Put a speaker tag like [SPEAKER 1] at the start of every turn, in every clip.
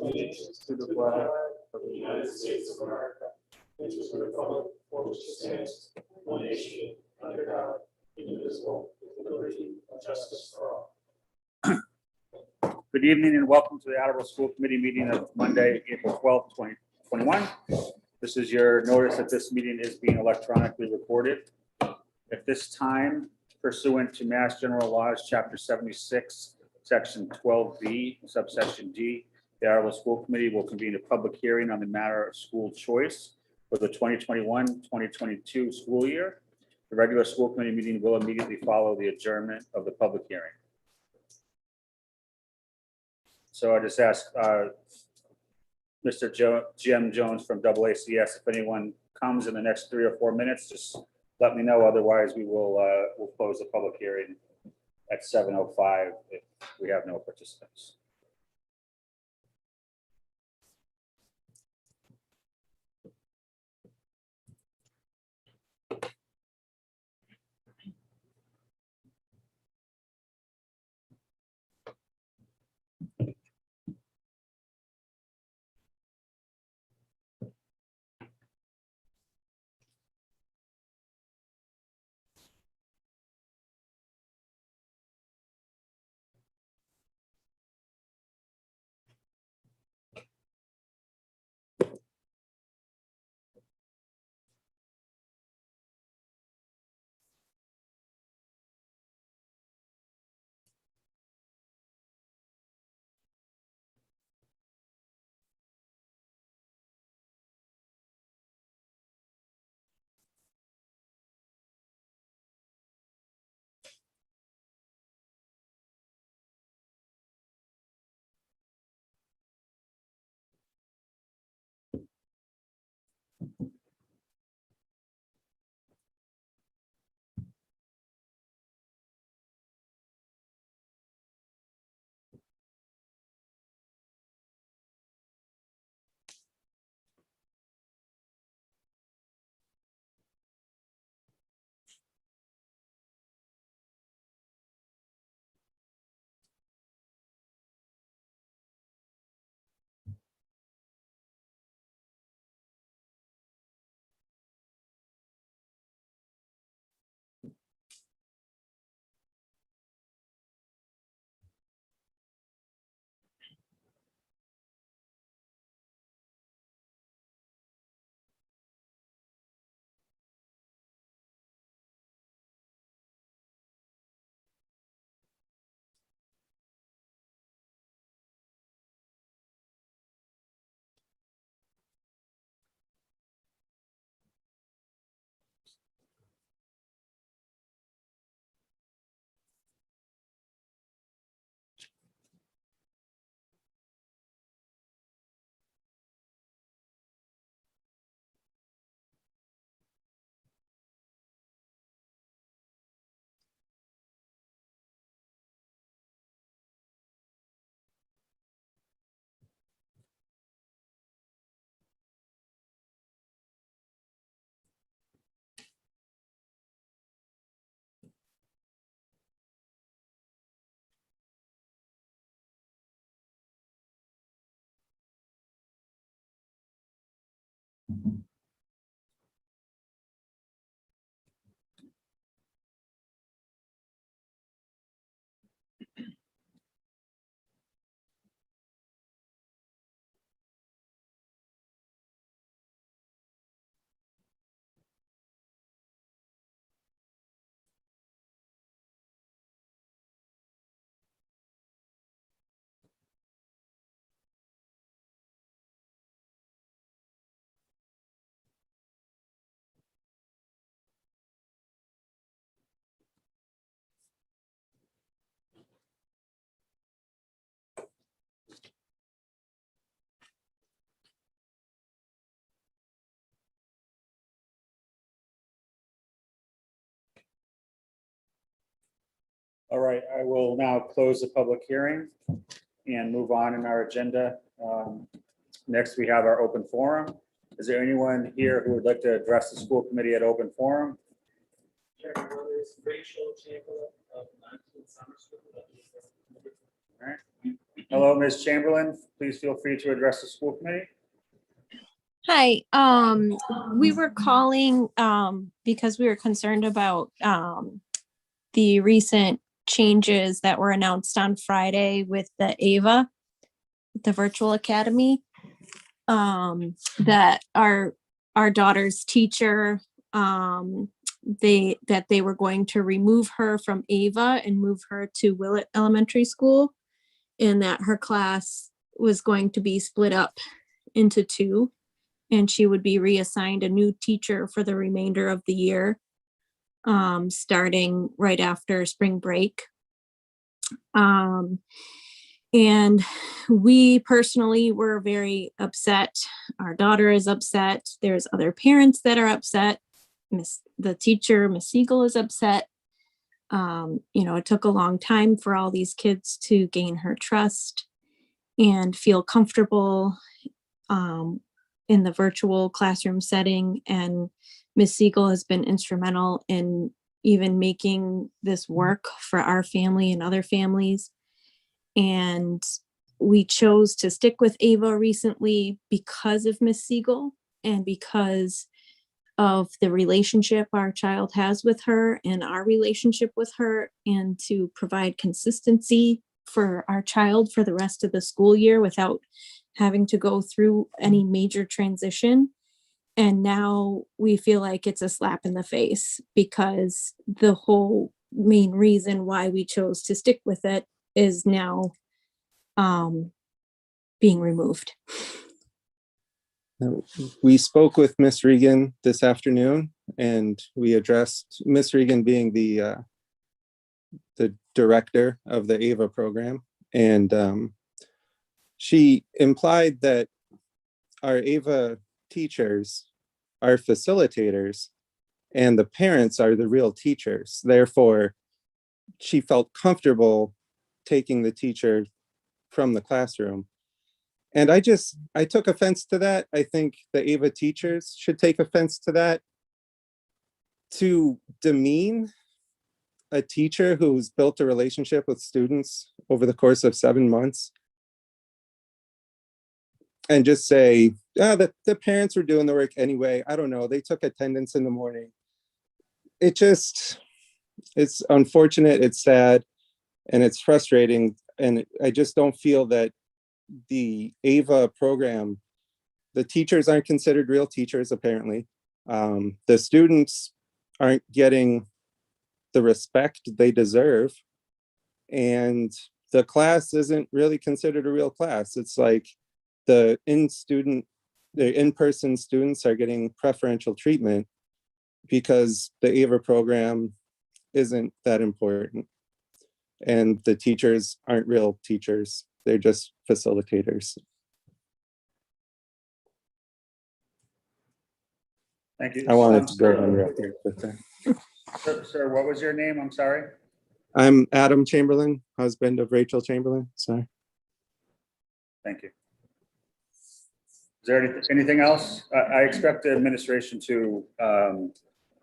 [SPEAKER 1] allegiance to the flag of the United States of America, and to the republic for which it stands, one nation, under God, indivisible, with liberty and justice for all.
[SPEAKER 2] Good evening and welcome to the Attleboro School Committee meeting of Monday, April 12th, 2021. This is your notice that this meeting is being electronically recorded. At this time, pursuant to Mass General Laws, Chapter 76, Section 12B, subsection D, the Attleboro School Committee will convene a public hearing on the matter of school choice for the 2021-2022 school year. The regular school committee meeting will immediately follow the adjournment of the public hearing. So I just asked Mr. Jim Jones from AACS, if anyone comes in the next 3 or 4 minutes, just let me know. Otherwise, we will we'll close the public hearing at 7:05 if we have no participants. All right, I will now close the public hearing and move on in our agenda. Next, we have our open forum. Is there anyone here who would like to address the school committee at open forum?
[SPEAKER 1] Rachael Chamberlain of 19 Summer Street.
[SPEAKER 2] All right. Hello, Ms. Chamberlain. please feel free to address the school committee.
[SPEAKER 3] Hi, we were calling, because we were concerned about, the recent changes that were announced on Friday with the AVA, the virtual academy. That our daughter's teacher, they were going to remove her from AVA and move her to Willett Elementary School. And that her class was going to be split up into two. And she would be reassigned a new teacher for the remainder of the year, starting right after spring break. And we personally were very upset. Our daughter is upset. There's other parents that are upset. The teacher, Miss Siegel, is upset. It took a long time for all these kids to gain her trust and feel comfortable in the virtual classroom setting. And Miss Siegel has been instrumental in even making this work for our family and other families. And we chose to stick with Ava recently because of Miss Siegel and because of the relationship our child has with her and our relationship with her, and to provide consistency for our child for the rest of the school year without having to go through any major transition. And now we feel like it's a slap in the face because the whole main reason why we chose to stick with it is now being removed.
[SPEAKER 4] We spoke with Miss Regan this afternoon, and we addressed Miss Regan being the director of the AVA program, and she implied that our AVA teachers are facilitators and the parents are the real teachers. Therefore, she felt comfortable taking the teacher from the classroom. And I took offense to that. I think the AVA teachers should take offense to that. To demean a teacher who's built a relationship with students over the course of 7 months and just say, that the parents were doing the work anyway. I don't know. They took attendance in the morning. It's unfortunate, it's sad, and it's frustrating. And I just don't feel that the AVA program, the teachers aren't considered real teachers, apparently. The students aren't getting the respect they deserve. And the class isn't really considered a real class. It's like the in-person students are getting preferential treatment because the AVA program isn't that important. And the teachers aren't real teachers. They're just facilitators.
[SPEAKER 2] Thank you.
[SPEAKER 4] I wanted to go on record with that.
[SPEAKER 2] Sir, what was your name? I'm sorry.
[SPEAKER 4] I'm Adam Chamberlain, husband of Rachael Chamberlain. Sorry.
[SPEAKER 2] Thank you. Is there anything else? I expect the administration to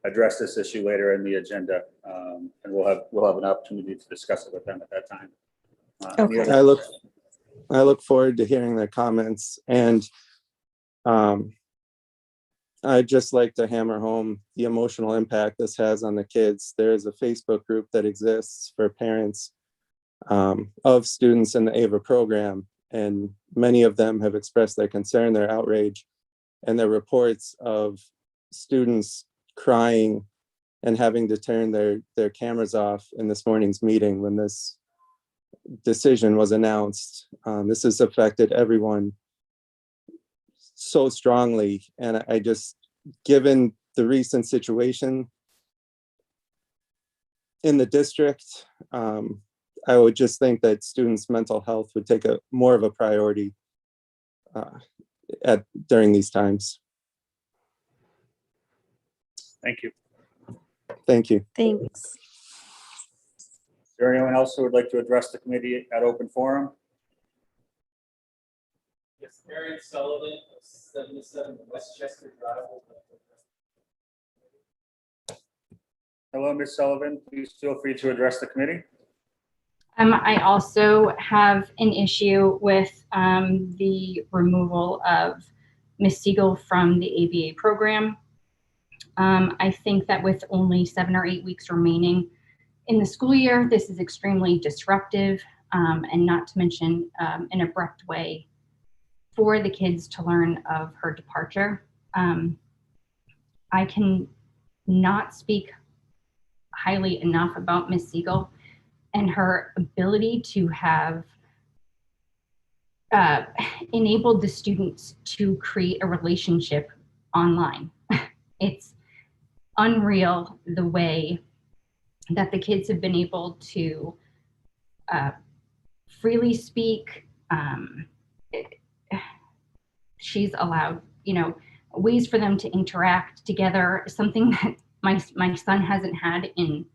[SPEAKER 2] address this issue later in the agenda, and we'll have an opportunity to discuss it with them at that time.
[SPEAKER 3] Okay.
[SPEAKER 4] I look forward to hearing their comments, and I'd just like to hammer home the emotional impact this has on the kids. There is a Facebook group that exists for parents of students in the AVA program, and many of them have expressed their concern, their outrage, and their reports of students crying and having to turn their cameras off in this morning's meeting when this decision was announced. This has affected everyone so strongly, and I just, given the recent situation in the district, I would just think that students' mental health would take more of a priority during these times.
[SPEAKER 2] Thank you.
[SPEAKER 4] Thank you.
[SPEAKER 3] Thanks.
[SPEAKER 2] Is there anyone else who would like to address the committee at open forum?
[SPEAKER 1] Yes, Erin Sullivan, 77 Westchester Drive.
[SPEAKER 2] Hello, Ms. Sullivan. Please feel free to address the committee.
[SPEAKER 5] I also have an issue with the removal of Ms. Siegel from the ABA program. I think that with only 7 or 8 weeks remaining in the school year, this is extremely disruptive, and not to mention an abrupt way for the kids to learn of her departure. I can not speak highly enough about Ms. Siegel and her ability to have enabled the students to create a relationship online. It's unreal the way that the kids have been able to freely speak. She's allowed, ways for them to interact together, something that my son hasn't had in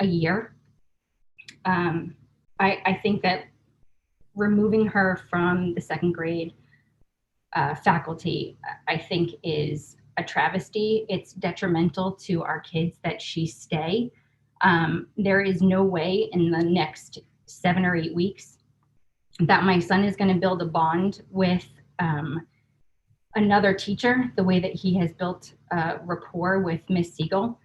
[SPEAKER 5] a year. I think that removing her from the second grade faculty, I think, is a travesty. It's detrimental to our kids that she stay. There is no way in the next 7 or 8 weeks that my son is going to build a bond with another teacher the way that he has built rapport with Miss Siegel.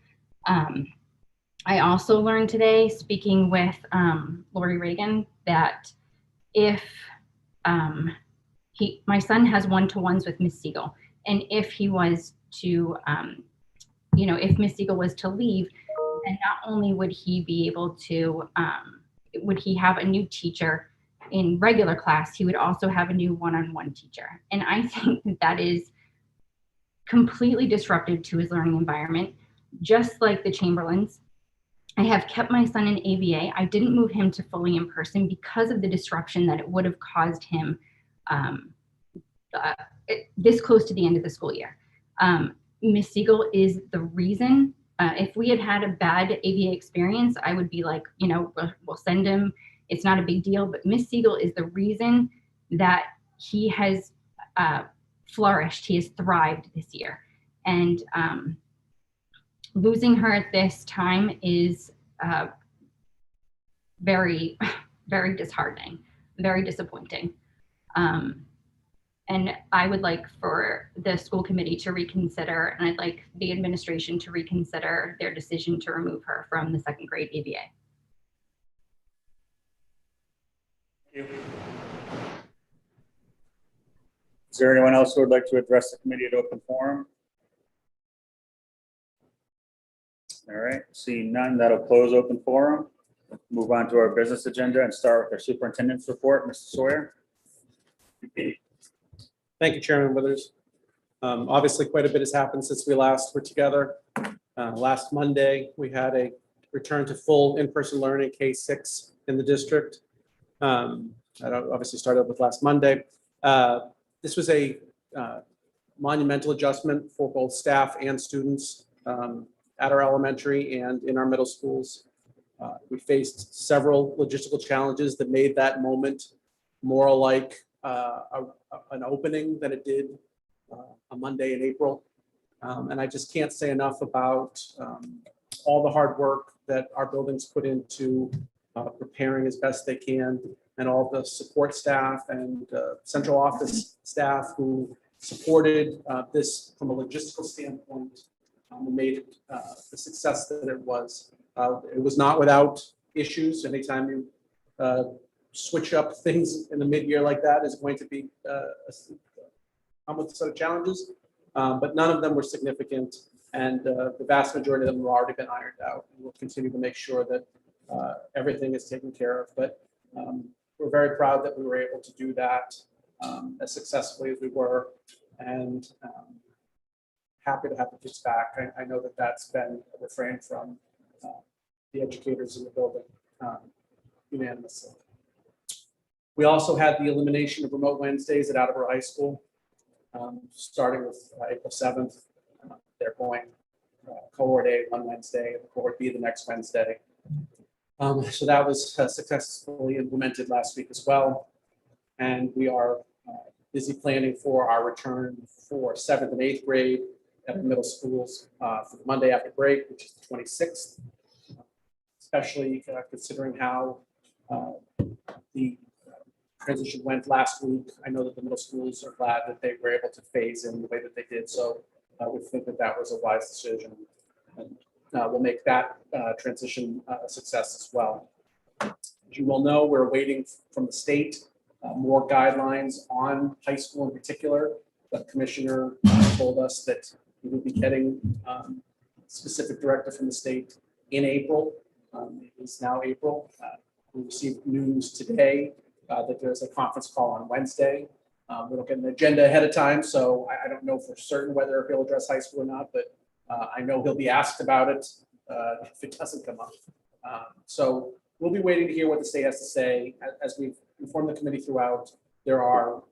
[SPEAKER 5] I also learned today, speaking with Lori Reagan, that if my son has one-to-ones with Miss Siegel, and if he was to, if Miss Siegel was to leave, then not only would he be able to, would he have a new teacher in regular class, he would also have a new one-on-one teacher. And I think that is completely disruptive to his learning environment, just like the Chamberlains. I have kept my son in ABA. I didn't move him to fully in person because of the disruption that it would have caused him this close to the end of the school year. Miss Siegel is the reason. If we had had a bad ABA experience, I would be like, we'll send him. It's not a big deal. But Miss Siegel is the reason that he has flourished. He has thrived this year. And losing her at this time is very, very disheartening, very disappointing. And I would like for the school committee to reconsider, and I'd like the administration to reconsider their decision to remove her from the second grade ABA.
[SPEAKER 2] Thank you. Is there anyone else who would like to address the committee at open forum? All right, seeing none, that'll close open forum. Move on to our business agenda and start with our superintendent's report. Mr. Sawyer.
[SPEAKER 6] Thank you, Chairman Withers. Obviously, quite a bit has happened since we last were together. Last Monday, we had a return to full in-person learning K-6 in the district. That obviously started with last Monday. This was a monumental adjustment for both staff and students at our elementary and in our middle schools. We faced several logistical challenges that made that moment more like an opening than it did a Monday in April. And I just can't say enough about all the hard work that our buildings put into preparing as best they can, and all the support staff and central office staff who supported this from a logistical standpoint and made it the success that it was. It was not without issues. Anytime you switch up things in the mid-year like that is going to be come with a set of challenges, but none of them were significant, and the vast majority of them have already been ironed out. And we'll continue to make sure that everything is taken care of. But we're very proud that we were able to do that as successfully as we were, and happy to have the kids back. I know that that's been a refrain from the educators in the building unanimously. We also had the elimination of remote Wednesdays at Attleboro High School, starting with April 7th. They're going cohort A one Wednesday and cohort B the next Wednesday. So that was successfully implemented last week as well. And we are busy planning for our return for 7th and 8th grade at the middle schools for the Monday after break, which is the 26th, especially considering how The transition went last week. I know that the middle schools are glad that they were able to phase in the way that they did. So we think that that was a wise decision. And we'll make that transition a success as well. As you well know, we're waiting from the state more guidelines on high school in particular. The commissioner told us that we will be getting specific directive from the state in April. It is now April. We received news today that there's a conference call on Wednesday. We don't get an agenda ahead of time, so I don't know for certain whether he'll address high school or not, but I know he'll be asked about it if it doesn't come up. So we'll be waiting to hear what the state has to say. As we've informed the committee throughout, there are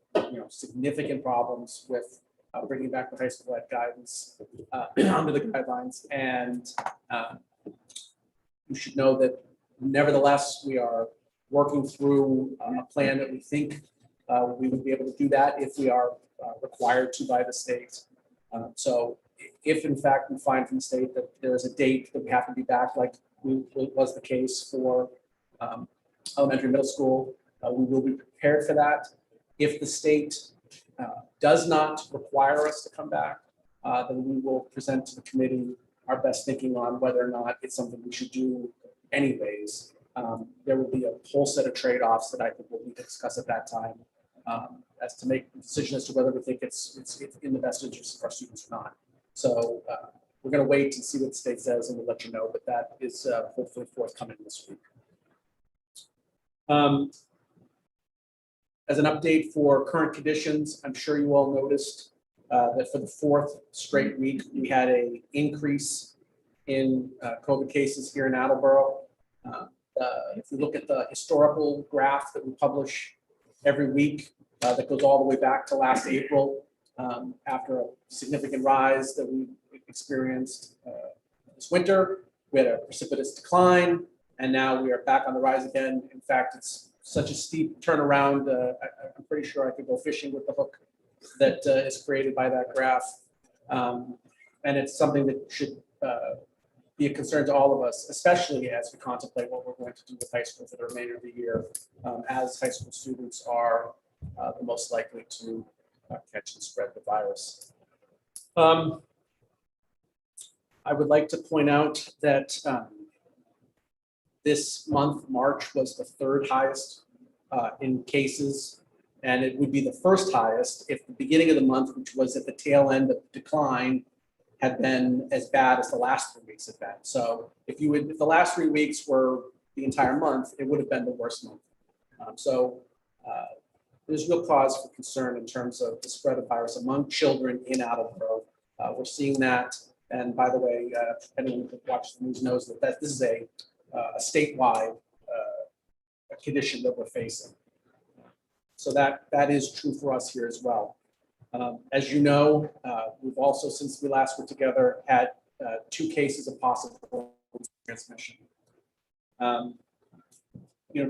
[SPEAKER 6] significant problems with bringing back the high school ed guidance under the guidelines, and you should know that nevertheless, we are working through a plan that we think we would be able to do that if we are required to by the state. So if in fact we find from the state that there is a date that we have to be back, like was the case for elementary, middle school, we will be prepared for that. If the state does not require us to come back, then we will present to the committee our best thinking on whether or not it's something we should do anyways. There will be a whole set of trade-offs that I think we'll need to discuss at that time as to make a decision as to whether we think it's in the best interest of our students or not. So we're going to wait and see what the state says, and we'll let you know, but that is hopefully forthcoming this week. As an update for current conditions, I'm sure you all noticed that for the fourth straight week, we had an increase in COVID cases here in Attleboro. If we look at the historical graph that we publish every week, that goes all the way back to last April, after a significant rise that we experienced this winter, we had a precipitous decline, and now we are back on the rise again. In fact, it's such a steep turnaround. I'm pretty sure I could go fishing with the hook that is created by that graph. And it's something that should be a concern to all of us, especially as we contemplate what we're going to do with high school for the remainder of the year, as high school students are the most likely to catch and spread the virus. I would like to point out that this month, March, was the third highest in cases, and it would be the first highest if the beginning of the month, which was at the tail end of the decline, had been as bad as the last 3 weeks had been. So if the last 3 weeks were the entire month, it would have been the worst month. There's real cause for concern in terms of the spread of virus among children in Attleboro. We're seeing that. And by the way, anyone who watches the news knows that this is a statewide condition that we're facing. So that is true for us here as well. As you know, we've also, since we last were together, had 2 cases of possible transmission.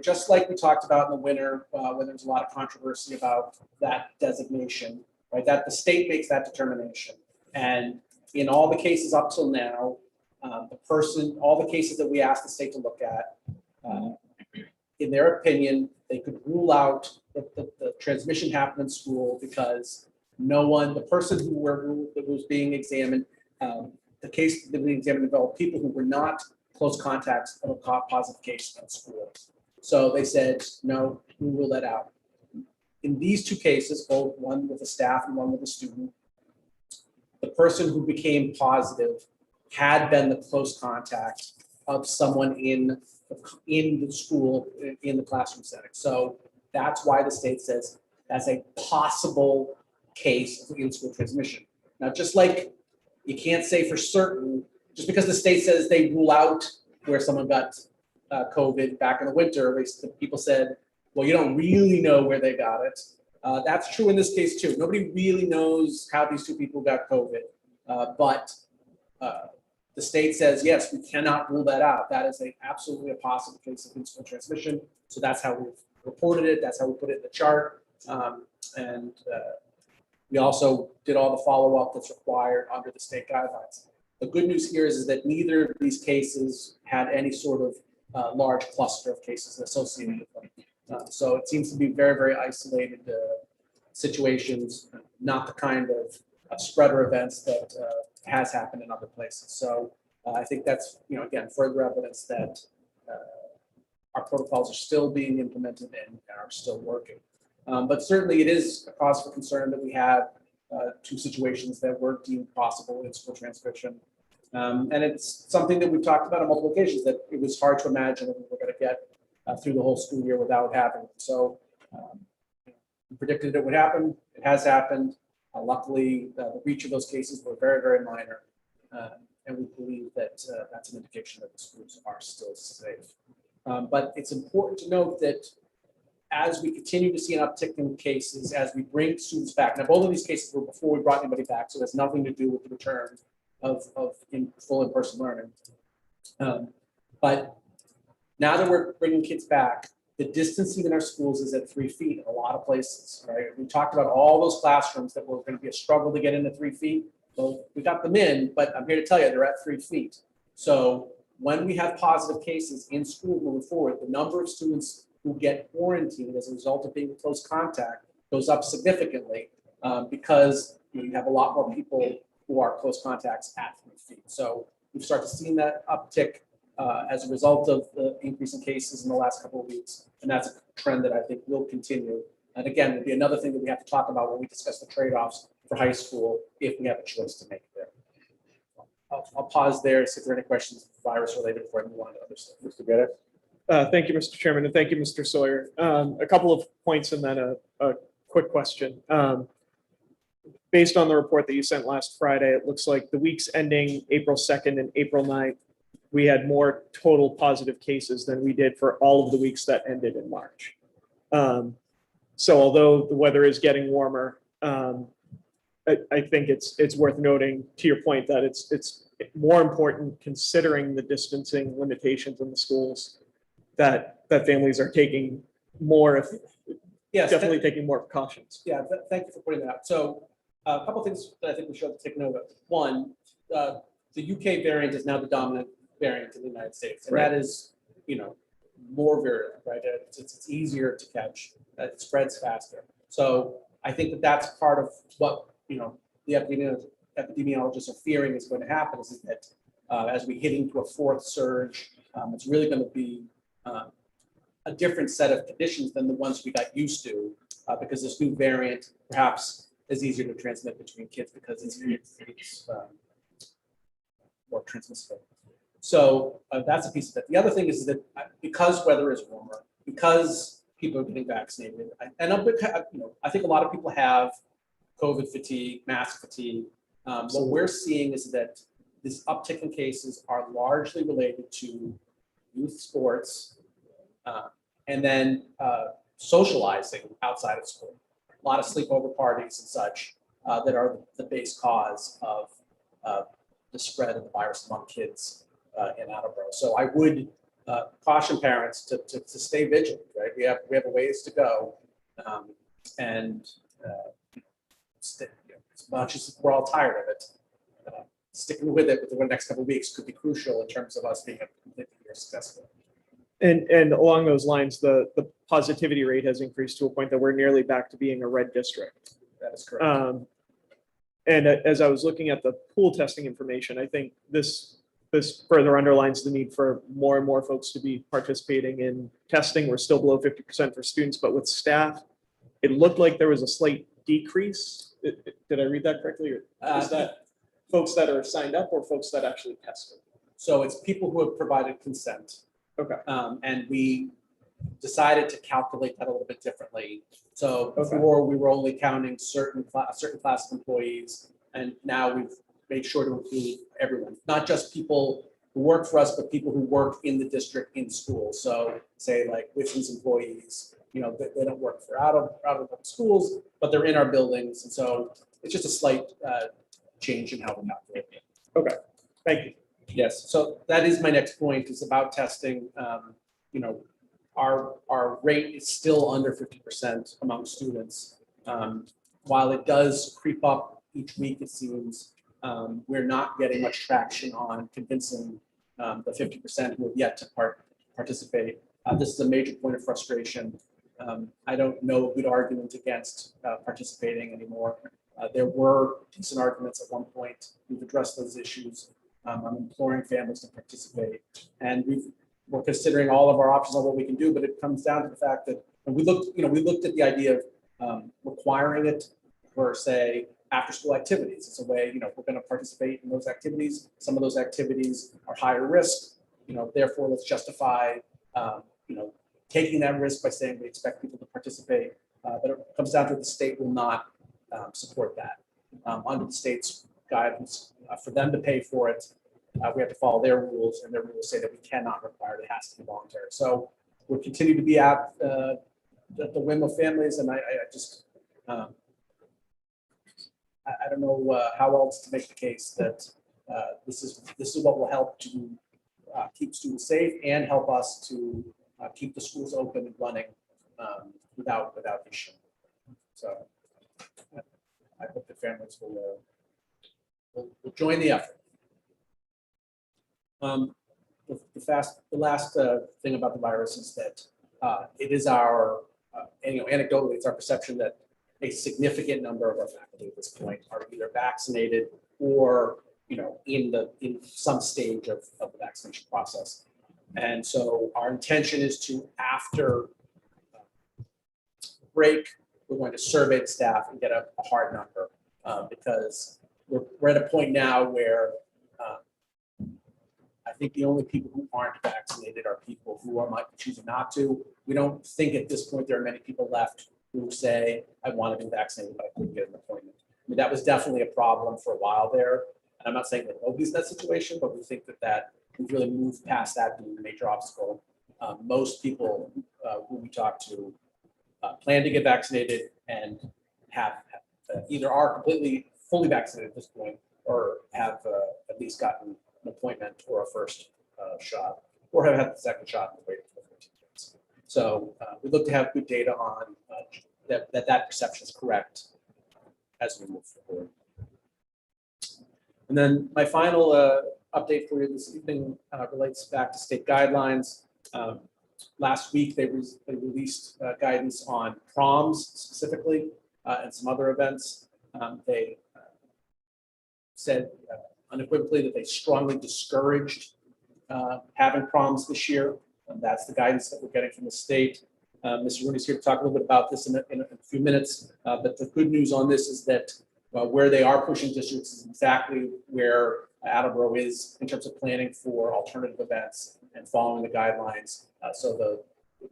[SPEAKER 6] Just like we talked about in the winter, when there's a lot of controversy about that designation, right? That the state makes that determination. And in all the cases up till now, all the cases that we asked the state to look at, in their opinion, they could rule out that the transmission happened in school because the person that was being examined, the case that was being examined involved people who were not close contacts of a positive case in school. So they said, no, we rule that out. In these 2 cases, both one with a staff and one with a student, the person who became positive had been the close contact of someone in the school, in the classroom setting. So that's why the state says that's a possible case of in-school transmission. Now, just like you can't say for certain, just because the state says they rule out where someone got COVID back in the winter, people said, well, you don't really know where they got it. That's true in this case too. Nobody really knows how these 2 people got COVID, but the state says, yes, we cannot rule that out. That is absolutely a possible case of in-school transmission. So that's how we've reported it. That's how we put it in the chart. We also did all the follow-up that's required under the state guidelines. The good news here is that neither of these cases had any sort of large cluster of cases associated with them. So it seems to be very, very isolated situations, not the kind of spreader events that has happened in other places. So I think that's, again, further evidence that our protocols are still being implemented and are still working. But certainly it is a cause for concern that we have two situations that were deemed possible in school transmission. And it's something that we've talked about on multiple occasions, that it was hard to imagine that we were going to get through the whole school year without having it. So we predicted it would happen. It has happened. Luckily, the reach of those cases were very, very minor. And we believe that that's an indication that the schools are still safe. But it's important to note that as we continue to see an uptick in cases, as we bring students back, now both of these cases were before we brought anybody back, so it has nothing to do with the return of full in-person learning. But now that we're bringing kids back, the distancing in our schools is at 3 feet in a lot of places, right? We talked about all those classrooms that were going to be a struggle to get into 3 feet. Well, we got them in, but I'm here to tell you, they're at 3 feet. So when we have positive cases in school moving forward, the number of students who get quarantined as a result of being in close contact goes up significantly because you have a lot more people who are close contacts at 3 feet. So we've started seeing that uptick as a result of the increase in cases in the last couple of weeks. And that's a trend that I think will continue. And again, will be another thing that we have to talk about when we discuss the trade-offs for high school if we have a choice to make there. I'll pause there, see if there are any questions virus related before I move on to other stuff.
[SPEAKER 2] Mr. Geddes?
[SPEAKER 7] Thank you, Mr. Chairman, and thank you, Mr. Sawyer. A couple of points and then a quick question. Based on the report that you sent last Friday, it looks like the weeks ending April 2nd and April 9th, we had more total positive cases than we did for all of the weeks that ended in March. So although the weather is getting warmer, I think it's worth noting, to your point, that it's more important, considering the distancing limitations in the schools, that families are taking more,
[SPEAKER 6] Yes,
[SPEAKER 7] definitely taking more precautions.
[SPEAKER 6] Yeah, thank you for pointing that out. So a couple of things that I think we should take note of. One, the UK variant is now the dominant variant in the United States, and that is, more virulent, right? It's easier to catch. It spreads faster. So I think that that's part of what the epidemiologists are fearing is going to happen. Is that as we hit into a fourth surge, it's really going to be a different set of conditions than the ones we got used to, because this new variant perhaps is easier to transmit between kids because it's more transmissible. So that's a piece of it. The other thing is that because weather is warmer, because people are getting vaccinated, I think a lot of people have COVID fatigue, mask fatigue. What we're seeing is that this uptick in cases are largely related to youth sports and then socializing outside of school. A lot of sleepover parties and such that are the base cause of the spread of the virus among kids in Attleboro. So I would caution parents to stay vigilant, right? We have a ways to go, and as much as we're all tired of it, sticking with it for the next couple of weeks could be crucial in terms of us being a complete year successful.
[SPEAKER 7] And along those lines, the positivity rate has increased to a point that we're nearly back to being a red district.
[SPEAKER 6] That is correct.
[SPEAKER 7] And as I was looking at the pool testing information, I think this further underlines the need for more and more folks to be participating in testing. We're still below 50% for students, but with staff, it looked like there was a slight decrease. Did I read that correctly? Or is that folks that are signed up or folks that actually tested?
[SPEAKER 6] So it's people who have provided consent.
[SPEAKER 7] Okay.
[SPEAKER 6] And we decided to calculate that a little bit differently. So before we were only counting a certain class of employees, and now we've made sure to include everyone, not just people who work for us, but people who work in the district in school. So say like Witchman's employees, they don't work for out of schools, but they're in our buildings. And so it's just a slight change in how we calculate it.
[SPEAKER 7] Okay, thank you.
[SPEAKER 6] Yes, so that is my next point, is about testing. Our rate is still under 50% among students. While it does creep up each week, it seems, we're not getting much traction on convincing the 50% who have yet to participate. This is a major point of frustration. I don't know a good argument against participating anymore. There were decent arguments at one point. We've addressed those issues. I'm imploring families to participate, and we're considering all of our options on what we can do. But it comes down to the fact that when we looked at the idea of requiring it for, say, after-school activities. It's a way, we're going to participate in those activities. Some of those activities are higher risk. Therefore, let's justify, taking that risk by saying we expect people to participate. But it comes down to the state will not support that. Under the state's guidance, for them to pay for it, we have to follow their rules, and their rules say that we cannot require it. It has to be voluntary. So we'll continue to be at the whim of families, and I just I don't know how else to make the case that this is what will help to keep students safe and help us to keep the schools open and running without issue. So I hope the families will join the effort. The last thing about the virus is that it is our, anecdotally, it's our perception that a significant number of our faculty at this point are either vaccinated or, in some stage of the vaccination process. And so our intention is to, after break, we're going to survey the staff and get a hard number because we're at a point now where I think the only people who aren't vaccinated are people who might be choosing not to. We don't think at this point there are many people left who say, I want to be vaccinated, but I couldn't get an appointment. I mean, that was definitely a problem for a while there. And I'm not saying that nobody's in that situation, but we think that we've really moved past that being a major obstacle. Most people who we talk to plan to get vaccinated and have either are completely fully vaccinated at this point or have at least gotten an appointment or a first shot or have had the second shot and waiting for 14 days. So we look to have good data on that perception is correct as we move forward. And then my final update for you this evening relates back to state guidelines. Last week, they released guidance on proms specifically and some other events. They said unequivocally that they strongly discouraged having proms this year. And that's the guidance that we're getting from the state. Mr. Rooney's here to talk a little bit about this in a few minutes. But the good news on this is that where they are pushing districts is exactly where Attleboro is in terms of planning for alternative events and following the guidelines. So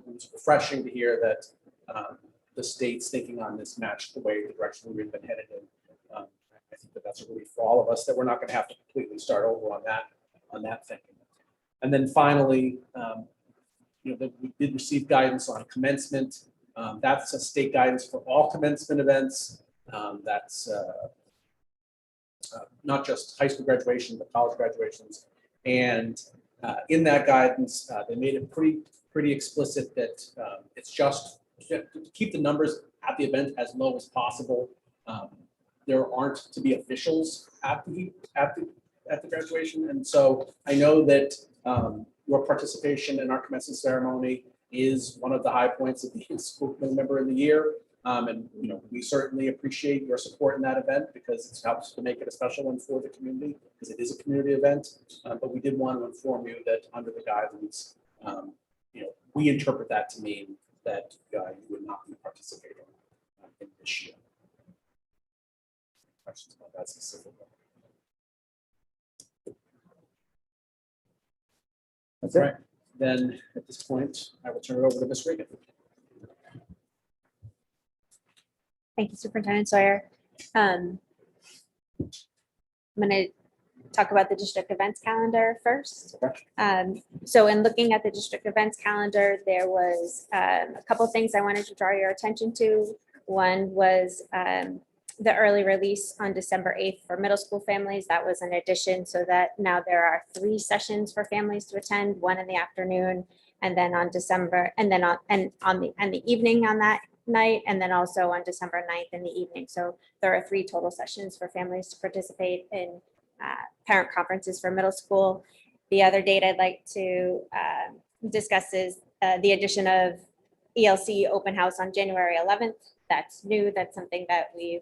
[SPEAKER 6] it's refreshing to hear that the state's thinking on this matched the way the direction we've been headed in. I think that that's a relief for all of us that we're not going to have to completely start over on that thinking. And then finally, that we did receive guidance on commencement. That's a state guidance for all commencement events. That's not just high school graduation, but college graduations. And in that guidance, they made it pretty explicit that it's just to keep the numbers at the event as low as possible. There aren't to be officials at the graduation, and so I know that your participation in our commencement ceremony is one of the high points of being a school committee member in the year. And we certainly appreciate your support in that event because it helps to make it a special one for the community because it is a community event. But we did want to inform you that under the guidelines, we interpret that to mean that you would not be participating in this year. Questions about that specifically? That's right. Then at this point, I will turn it over to Ms. Regan.
[SPEAKER 8] Thank you, Superintendent Sawyer. I'm going to talk about the district events calendar first. So in looking at the district events calendar, there was a couple of things I wanted to draw your attention to. One was the early release on December 8th for middle school families. That was an addition so that now there are 3 sessions for families to attend, one in the afternoon and then on December and then on the evening on that night, and then also on December 9th in the evening. So there are 3 total sessions for families to participate in parent conferences for middle school. The other date I'd like to discusses the addition of ELC open house on January 11th. That's new. That's something that we've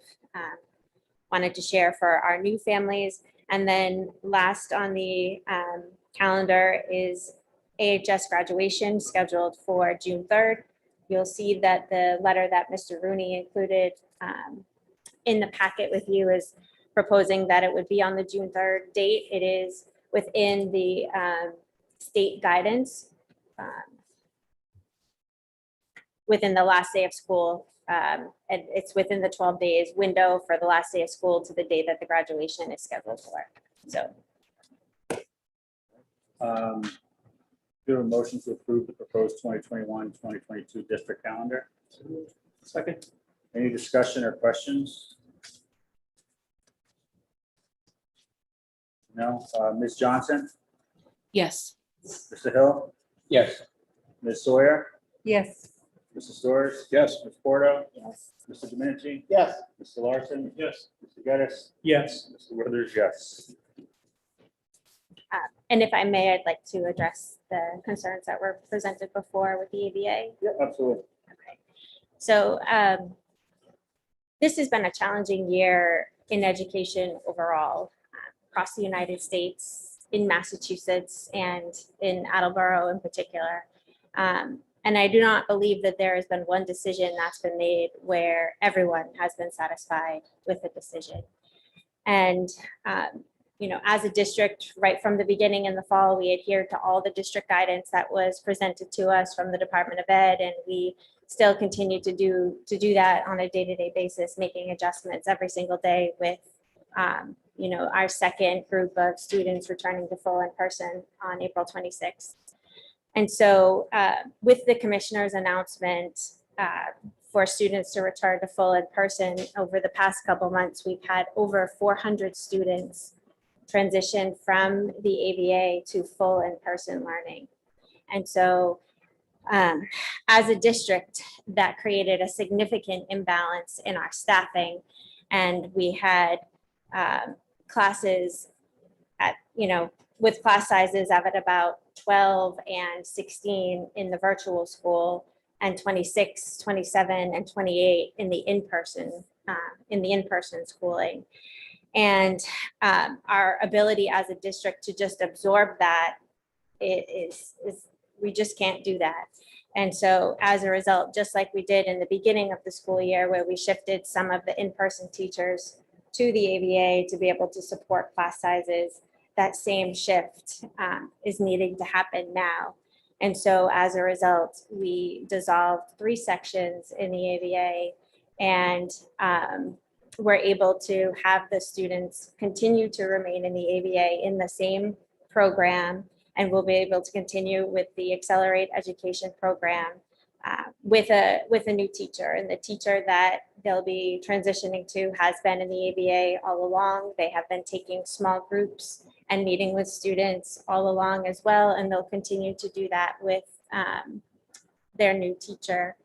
[SPEAKER 8] wanted to share for our new families. And then last on the calendar is AHS graduation scheduled for June 3rd. You'll see that the letter that Mr. Rooney included in the packet with you is proposing that it would be on the June 3rd date. It is within the state guidance within the last day of school. And it's within the 12 days window for the last day of school to the day that the graduation is scheduled for. So
[SPEAKER 2] Do a motion to approve the proposed 2021-2022 district calendar.
[SPEAKER 6] Second.
[SPEAKER 2] Any discussion or questions? No. Ms. Johnson,
[SPEAKER 9] Yes.
[SPEAKER 2] Mr. Hill,
[SPEAKER 6] Yes.
[SPEAKER 2] Ms. Sawyer,
[SPEAKER 9] Yes.
[SPEAKER 2] Mr. Storrs,
[SPEAKER 6] Yes.
[SPEAKER 2] Ms. Porto,
[SPEAKER 8] yes.
[SPEAKER 2] Mr. Domenici,
[SPEAKER 6] Yes.
[SPEAKER 2] Mr. Larson,
[SPEAKER 7] Yes.
[SPEAKER 2] Mr. Geddes,
[SPEAKER 7] Yes.
[SPEAKER 2] Mr. Withers, yes.
[SPEAKER 8] And if I may, I'd like to address the concerns that were presented before with the ABA.
[SPEAKER 2] Yeah, absolutely.
[SPEAKER 8] Okay. So this has been a challenging year in education overall across the United States, in Massachusetts, and in Attleboro in particular. And I do not believe that there has been one decision that's been made where everyone has been satisfied with the decision. And you know, as a district, right from the beginning in the fall, we adhered to all the district guidance that was presented to us from the Department of Ed, and we still continue to do that on a day-to-day basis, making adjustments every single day with, you know, our second group of students returning to full in person on April 26th. And so with the commissioner's announcement for students to return to full in person over the past couple months, we've had over 400 students transition from the ABA to full in-person learning. And so as a district, that created a significant imbalance in our staffing. And we had classes at, you know, with class sizes of at about 12 and 16 in the virtual school, and 26, 27, and 28 in the in-person schooling. And our ability as a district to just absorb that is we just can't do that. And so as a result, just like we did in the beginning of the school year, where we shifted some of the in-person teachers to the ABA to be able to support class sizes, that same shift is needing to happen now. And so as a result, we dissolved 3 sections in the ABA, and we're able to have the students continue to remain in the ABA in the same program, and we'll be able to continue with the Accelerate Education program with a new teacher. And the teacher that they'll be transitioning to has been in the ABA all along. They have been taking small groups and meeting with students all along as well, and they'll continue to do that with their new teacher.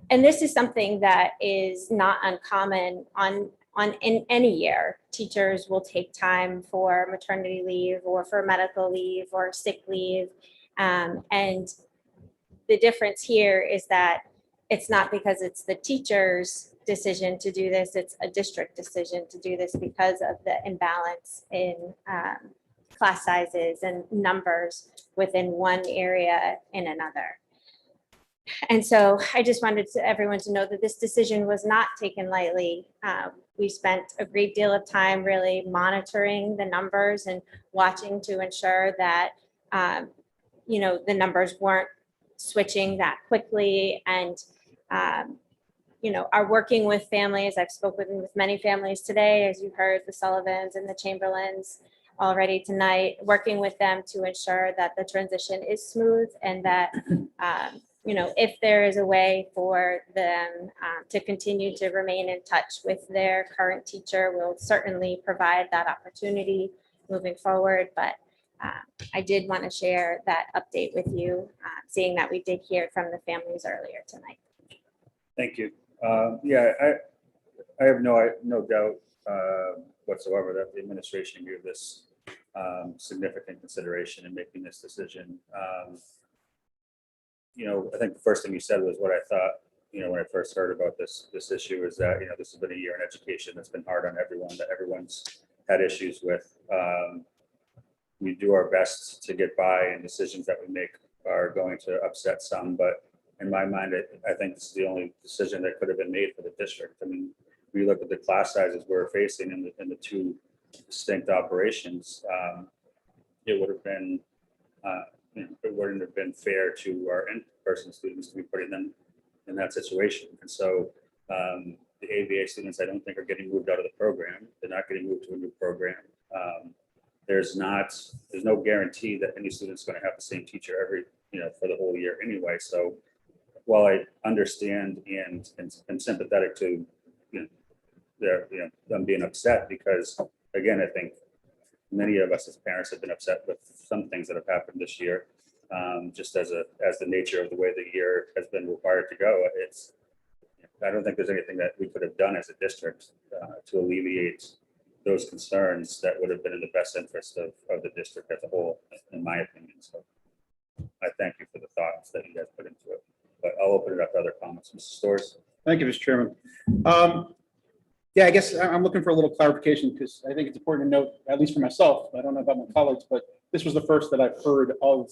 [SPEAKER 8] And this is something that is not uncommon in any year. Teachers will take time for maternity leave or for medical leave or sick leave. And the difference here is that it's not because it's the teacher's decision to do this, it's a district decision to do this because of the imbalance in class sizes and numbers within one area in another. And so I just wanted everyone to know that this decision was not taken lightly. We spent a great deal of time really monitoring the numbers and watching to ensure that, you know, the numbers weren't switching that quickly, and, you know, are working with families. I've spoken with many families today, as you heard, the Sullivans and the Chamberlains already tonight, working with them to ensure that the transition is smooth, and that, you know, if there is a way for them to continue to remain in touch with their current teacher, we'll certainly provide that opportunity moving forward. But I did want to share that update with you, seeing that we did hear from the families earlier tonight.
[SPEAKER 2] Thank you. Yeah, I have no doubt whatsoever that the administration gave this significant consideration in making this decision. I think the first thing you said was what I thought, when I first heard about this issue is that, this has been a year in education that's been hard on everyone, that everyone's had issues with. We do our best to get by, and decisions that we make are going to upset some, but in my mind, I think this is the only decision that could have been made for the district. I mean, we look at the class sizes we're facing in the two distinct operations. It would have been, it wouldn't have been fair to our in-person students to be putting them in that situation. And so the ABA students, I don't think, are getting moved out of the program. They're not getting moved to a new program. There's no guarantee that any student's going to have the same teacher for the whole year anyway. So while I understand and am sympathetic to them being upset, because again, I think many of us as parents have been upset with some things that have happened this year, just as the nature of the way the year has been required to go. I don't think there's anything that we could have done as a district to alleviate those concerns that would have been in the best interest of the district as a whole, in my opinion. So I thank you for the thoughts that you guys put into it, but I'll open it up to other comments. Mr. Storrs.
[SPEAKER 10] Thank you, Mr. Chairman. Yeah, I guess I'm looking for a little clarification, because I think it's important to note, at least for myself, I don't know about my colleagues, but this was the first that I've heard of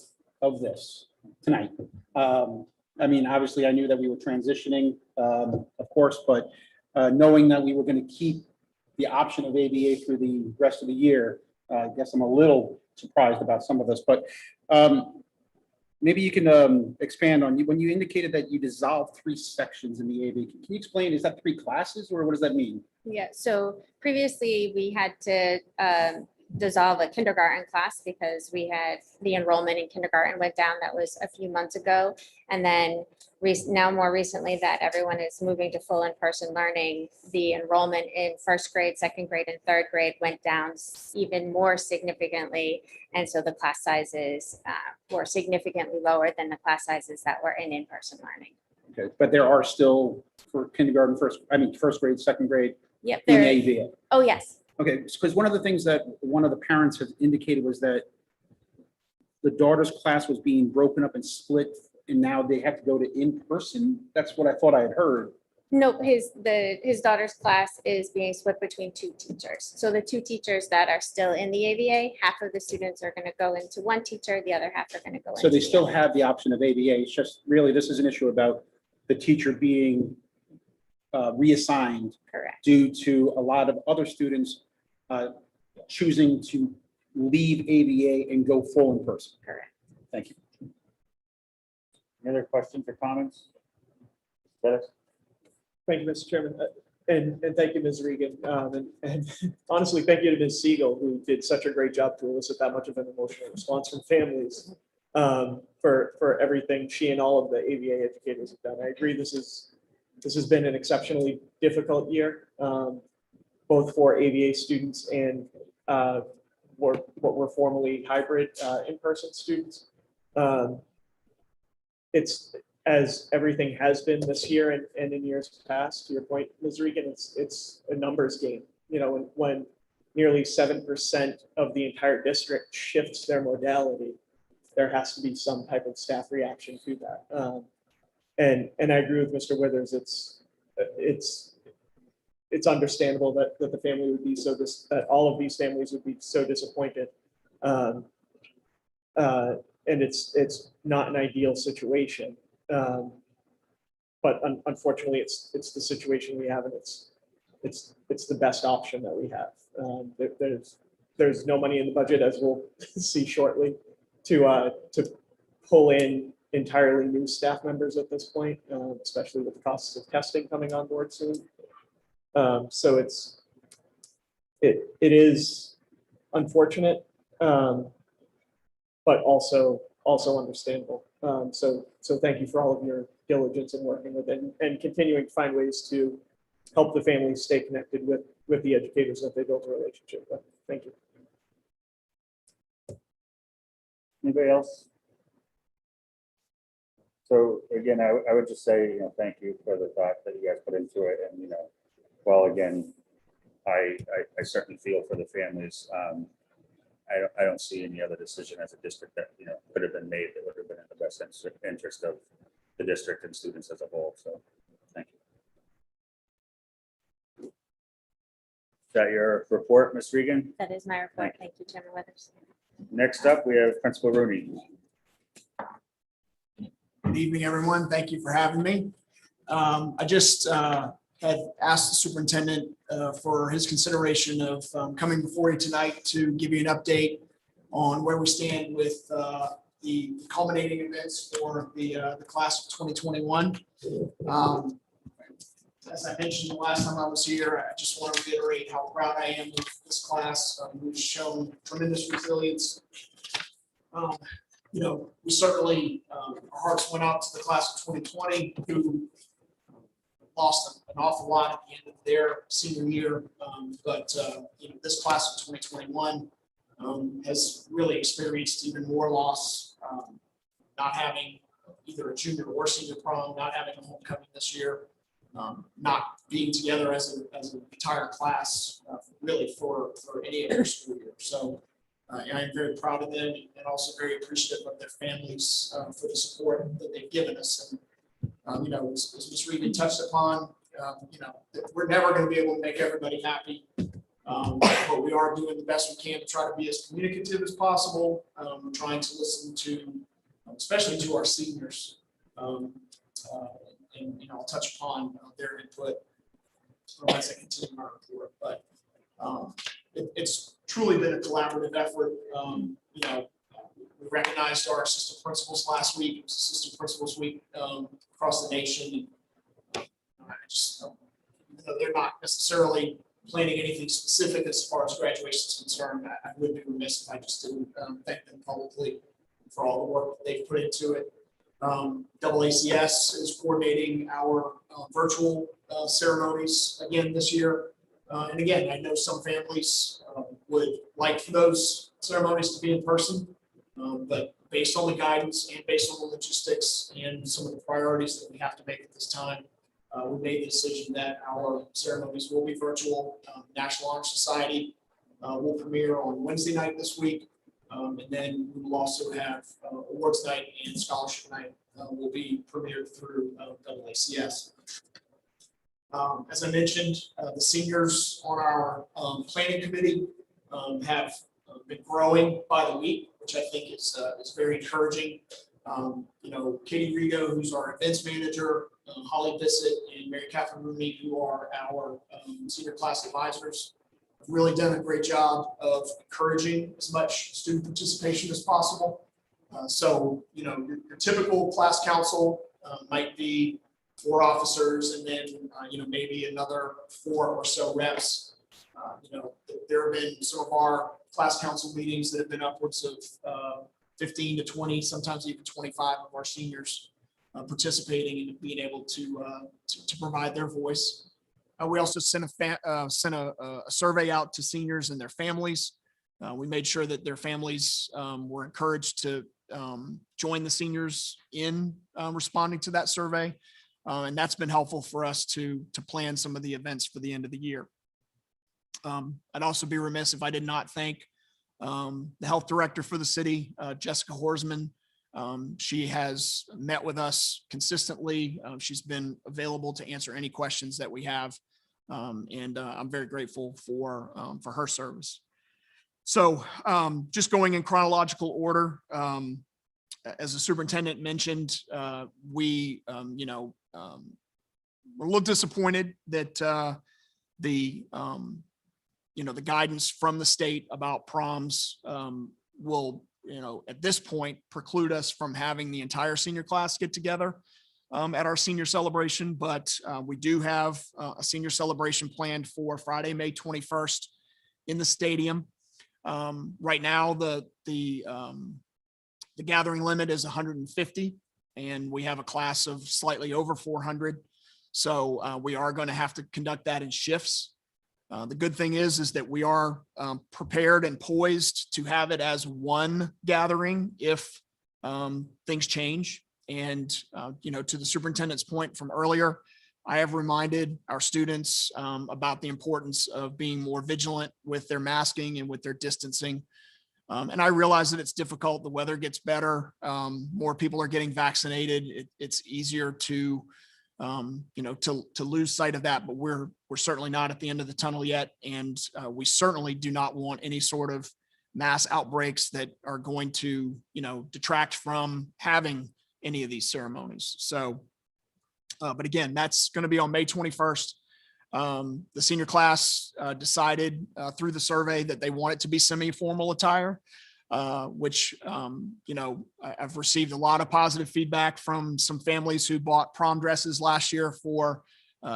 [SPEAKER 10] this tonight. I mean, obviously, I knew that we were transitioning, of course, but knowing that we were going to keep the option of ABA through the rest of the year, I guess I'm a little surprised about some of this, but maybe you can expand on when you indicated that you dissolved 3 sections in the ABA. Can you explain, is that 3 classes, or what does that mean?
[SPEAKER 8] Yeah, so previously we had to dissolve a kindergarten class because we had the enrollment in kindergarten went down. That was a few months ago. And then now more recently that everyone is moving to full in-person learning, the enrollment in 1st grade, 2nd grade, and 3rd grade went down even more significantly. And so the class sizes were significantly lower than the class sizes that were in in-person learning.
[SPEAKER 10] Okay, but there are still for kindergarten, 1st grade, 2nd grade
[SPEAKER 8] Yep.
[SPEAKER 10] in ABA.
[SPEAKER 8] Oh, yes.
[SPEAKER 10] Okay, because one of the things that one of the parents has indicated was that the daughter's class was being broken up and split, and now they have to go to in-person. That's what I thought I had heard.
[SPEAKER 8] No, his daughter's class is being split between 2 teachers. So the 2 teachers that are still in the ABA, half of the students are going to go into one teacher, the other half are going to go
[SPEAKER 10] So
[SPEAKER 8] into
[SPEAKER 10] they
[SPEAKER 8] the
[SPEAKER 10] still
[SPEAKER 8] other.
[SPEAKER 10] have the option of ABA. It's just really, this is an issue about the teacher being reassigned
[SPEAKER 8] Correct.
[SPEAKER 10] due to a lot of other students choosing to leave ABA and go full in person.
[SPEAKER 8] Correct.
[SPEAKER 10] Thank you.
[SPEAKER 2] Any other questions or comments? Dennis?
[SPEAKER 7] Thank you, Mr. Chairman. And thank you, Ms. Regan. And honestly, thank you to Ms. Siegel, who did such a great job to elicit that much of an emotional response from families for everything she and all of the ABA educators have done. I agree, this has been an exceptionally difficult year, both for ABA students and what were formerly hybrid in-person students. It's, as everything has been this year and in years past, to your point, Ms. Regan, it's a numbers game. When nearly 7% of the entire district shifts their modality, there has to be some type of staff reaction to that. And I agree with Mr. Withers. It's understandable that the family would be that all of these families would be so disappointed. And it's not an ideal situation. But unfortunately, it's the situation we have, and it's the best option that we have. There's no money in the budget, as we'll see shortly, to pull in entirely new staff members at this point, especially with the costs of testing coming on board soon. So it is unfortunate, but also understandable. So thank you for all of your diligence in working with it and continuing to find ways to help the families stay connected with the educators that they built a relationship with. Thank you.
[SPEAKER 2] Anybody else? So again, I would just say, thank you for the thought that you guys put into it. And, while again, I certainly feel for the families. I don't see any other decision as a district that, could have been made that would have been in the best interest of the district and students as a whole. So, thank you. Is that your report, Ms. Regan?
[SPEAKER 8] That is my report. Thank you, Chairman Weathers.
[SPEAKER 2] Next up, we have Principal Rooney.
[SPEAKER 11] Good evening, everyone. Thank you for having me. I just had asked the superintendent for his consideration of coming before you tonight to give you an update on where we stand with the culminating events for the class of 2021. As I mentioned the last time I was here, I just want to reiterate how proud I am of this class, who's shown tremendous resilience. We certainly, our hearts went out to the class of 2020 who lost an awful lot at the end of their senior year. But this class of 2021 has really experienced even more loss, not having either a junior or senior prom, not having a homecoming this year, not being together as an entire class really for any of their school year. So I'm very proud of them and also very appreciative of their families for the support that they've given us. And as Ms. Regan touched upon, we're never going to be able to make everybody happy, but we are doing the best we can to try to be as communicative as possible. We're trying to listen to, especially to our seniors, and I'll touch upon their input as I continue my report. But it's truly been a collaborative effort. We recognized our assistant principals last week. It was Assistant Principals Week across the nation. I just, they're not necessarily planning anything specific as far as graduation is concerned. I would be remiss if I just didn't thank them publicly for all the work that they've put into it. AACS is coordinating our virtual ceremonies again this year. And again, I know some families would like for those ceremonies to be in person, but based on the guidance and based on the logistics and some of the priorities that we have to make at this time, we made the decision that our ceremonies will be virtual. National Honor Society will premiere on Wednesday night this week. And then we will also have awards night and scholarship night will be premiered through AACS. As I mentioned, the seniors on our planning committee have been growing by the week, which I think is very encouraging. Katie Rigo, who's our events manager, Holly Bissett and Mary Catherine Rooney, who are our senior class advisors, have really done a great job of encouraging as much student participation as possible. So, your typical class council might be 4 officers and then, maybe another 4 or so reps. There have been some of our class council meetings that have been upwards of 15 to 20, sometimes even 25 of our seniors participating and being able to provide their voice. We also sent a survey out to seniors and their families. We made sure that their families were encouraged to join the seniors in responding to that survey. And that's been helpful for us to plan some of the events for the end of the year. I'd also be remiss if I did not thank the health director for the city, Jessica Horsman. She has met with us consistently. She's been available to answer any questions that we have. And I'm very grateful for her service. So just going in chronological order, as the superintendent mentioned, we, we're a little disappointed that the guidance from the state about proms will, at this point, preclude us from having the entire senior class get together at our senior celebration. But we do have a senior celebration planned for Friday, May 21st in the stadium. Right now, the gathering limit is 150, and we have a class of slightly over 400. So we are going to have to conduct that in shifts. The good thing is that we are prepared and poised to have it as one gathering if things change. And, to the superintendent's point from earlier, I have reminded our students about the importance of being more vigilant with their masking and with their distancing. And I realize that it's difficult. The weather gets better. More people are getting vaccinated. It's easier to, to lose sight of that, but we're certainly not at the end of the tunnel yet. And we certainly do not want any sort of mass outbreaks that are going to, detract from having any of these ceremonies. So, but again, that's going to be on May 21st. The senior class decided through the survey that they want it to be semi-formal attire, which, I've received a lot of positive feedback from some families who bought prom dresses last year for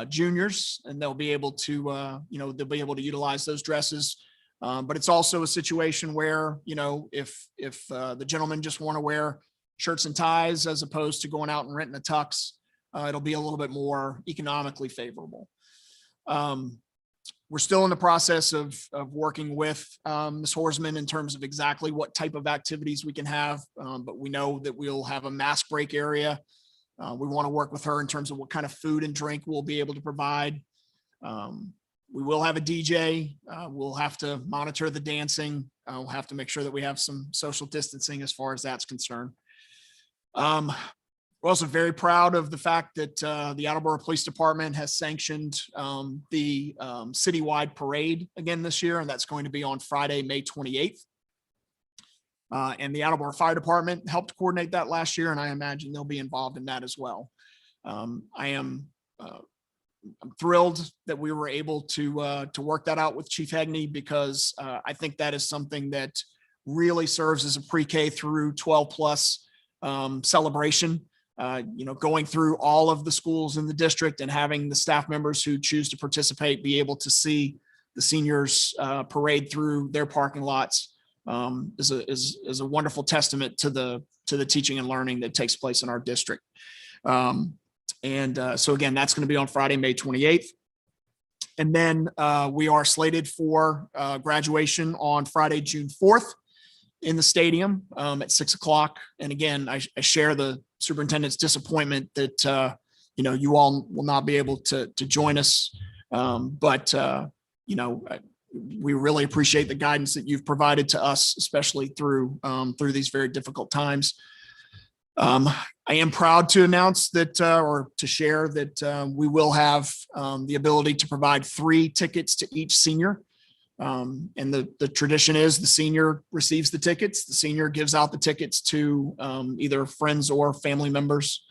[SPEAKER 11] juniors, and they'll be able to, they'll be able to utilize those dresses. But it's also a situation where, if the gentlemen just want to wear shirts and ties as opposed to going out and renting a tux, it'll be a little bit more economically favorable. We're still in the process of working with Ms. Horsman in terms of exactly what type of activities we can have, but we know that we'll have a mask break area. We want to work with her in terms of what kind of food and drink we'll be able to provide. We will have a DJ. We'll have to monitor the dancing. We'll have to make sure that we have some social distancing as far as that's concerned. We're also very proud of the fact that the Attleboro Police Department has sanctioned the citywide parade again this year, and that's going to be on Friday, May 28th. And the Attleboro Fire Department helped coordinate that last year, and I imagine they'll be involved in that as well. I'm thrilled that we were able to work that out with Chief Hegney, because I think that is something that really serves as a pre-K through 12 plus celebration. Going through all of the schools in the district and having the staff members who choose to participate be able to see the seniors parade through their parking lots is a wonderful testament to the teaching and learning that takes place in our district. So again, that's going to be on Friday, May 28th. And then we are slated for graduation on Friday, June 4th in the stadium at 6 o'clock. And again, I share the superintendent's disappointment that, you all will not be able to join us. But we really appreciate the guidance that you've provided to us, especially through these very difficult times. I am proud to announce that, or to share that we will have the ability to provide 3 tickets to each senior. And the tradition is the senior receives the tickets. The senior gives out the tickets to either friends or family members.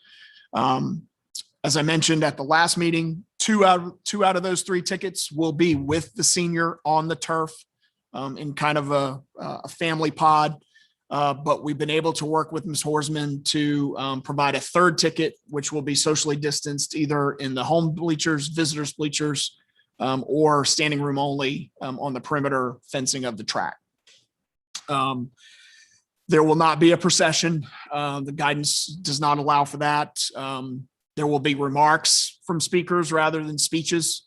[SPEAKER 11] As I mentioned at the last meeting, two out of those 3 tickets will be with the senior on the turf in kind of a family pod. But we've been able to work with Ms. Horsman to provide a 3rd ticket, which will be socially distanced either in the home bleachers, visitors bleachers, or standing room only on the perimeter fencing of the track. There will not be a procession. The guidance does not allow for that. There will be remarks from speakers rather than speeches.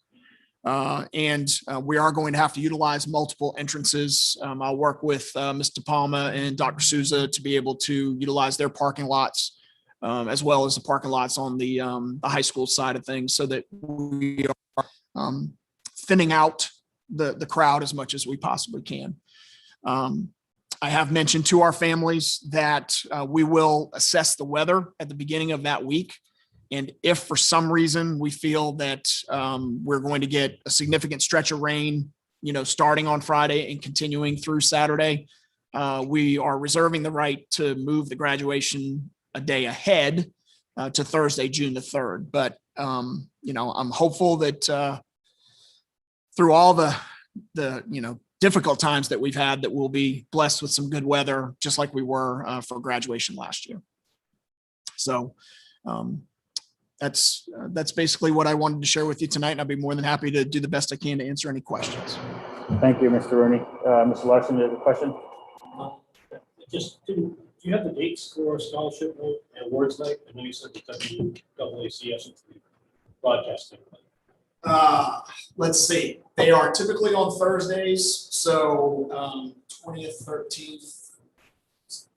[SPEAKER 11] And we are going to have to utilize multiple entrances. I'll work with Ms. DePalma and Dr. Souza to be able to utilize their parking lots, as well as the parking lots on the high school side of things, so that we are thinning out the crowd as much as we possibly can. I have mentioned to our families that we will assess the weather at the beginning of that week. And if for some reason we feel that we're going to get a significant stretch of rain, starting on Friday and continuing through Saturday, we are reserving the right to move the graduation a day ahead to Thursday, June the 3rd. But, I'm hopeful that through all the difficult times that we've had, that we'll be blessed with some good weather, just like we were for graduation last year. So that's basically what I wanted to share with you tonight. And I'll be more than happy to do the best I can to answer any questions.
[SPEAKER 2] Thank you, Mr. Rooney. Mr. Larson, do you have a question?
[SPEAKER 1] Do you have the dates for scholarship and awards night? I know you said the WACS broadcasting.
[SPEAKER 11] Let's see. They are typically on Thursdays. So 20th, 13th.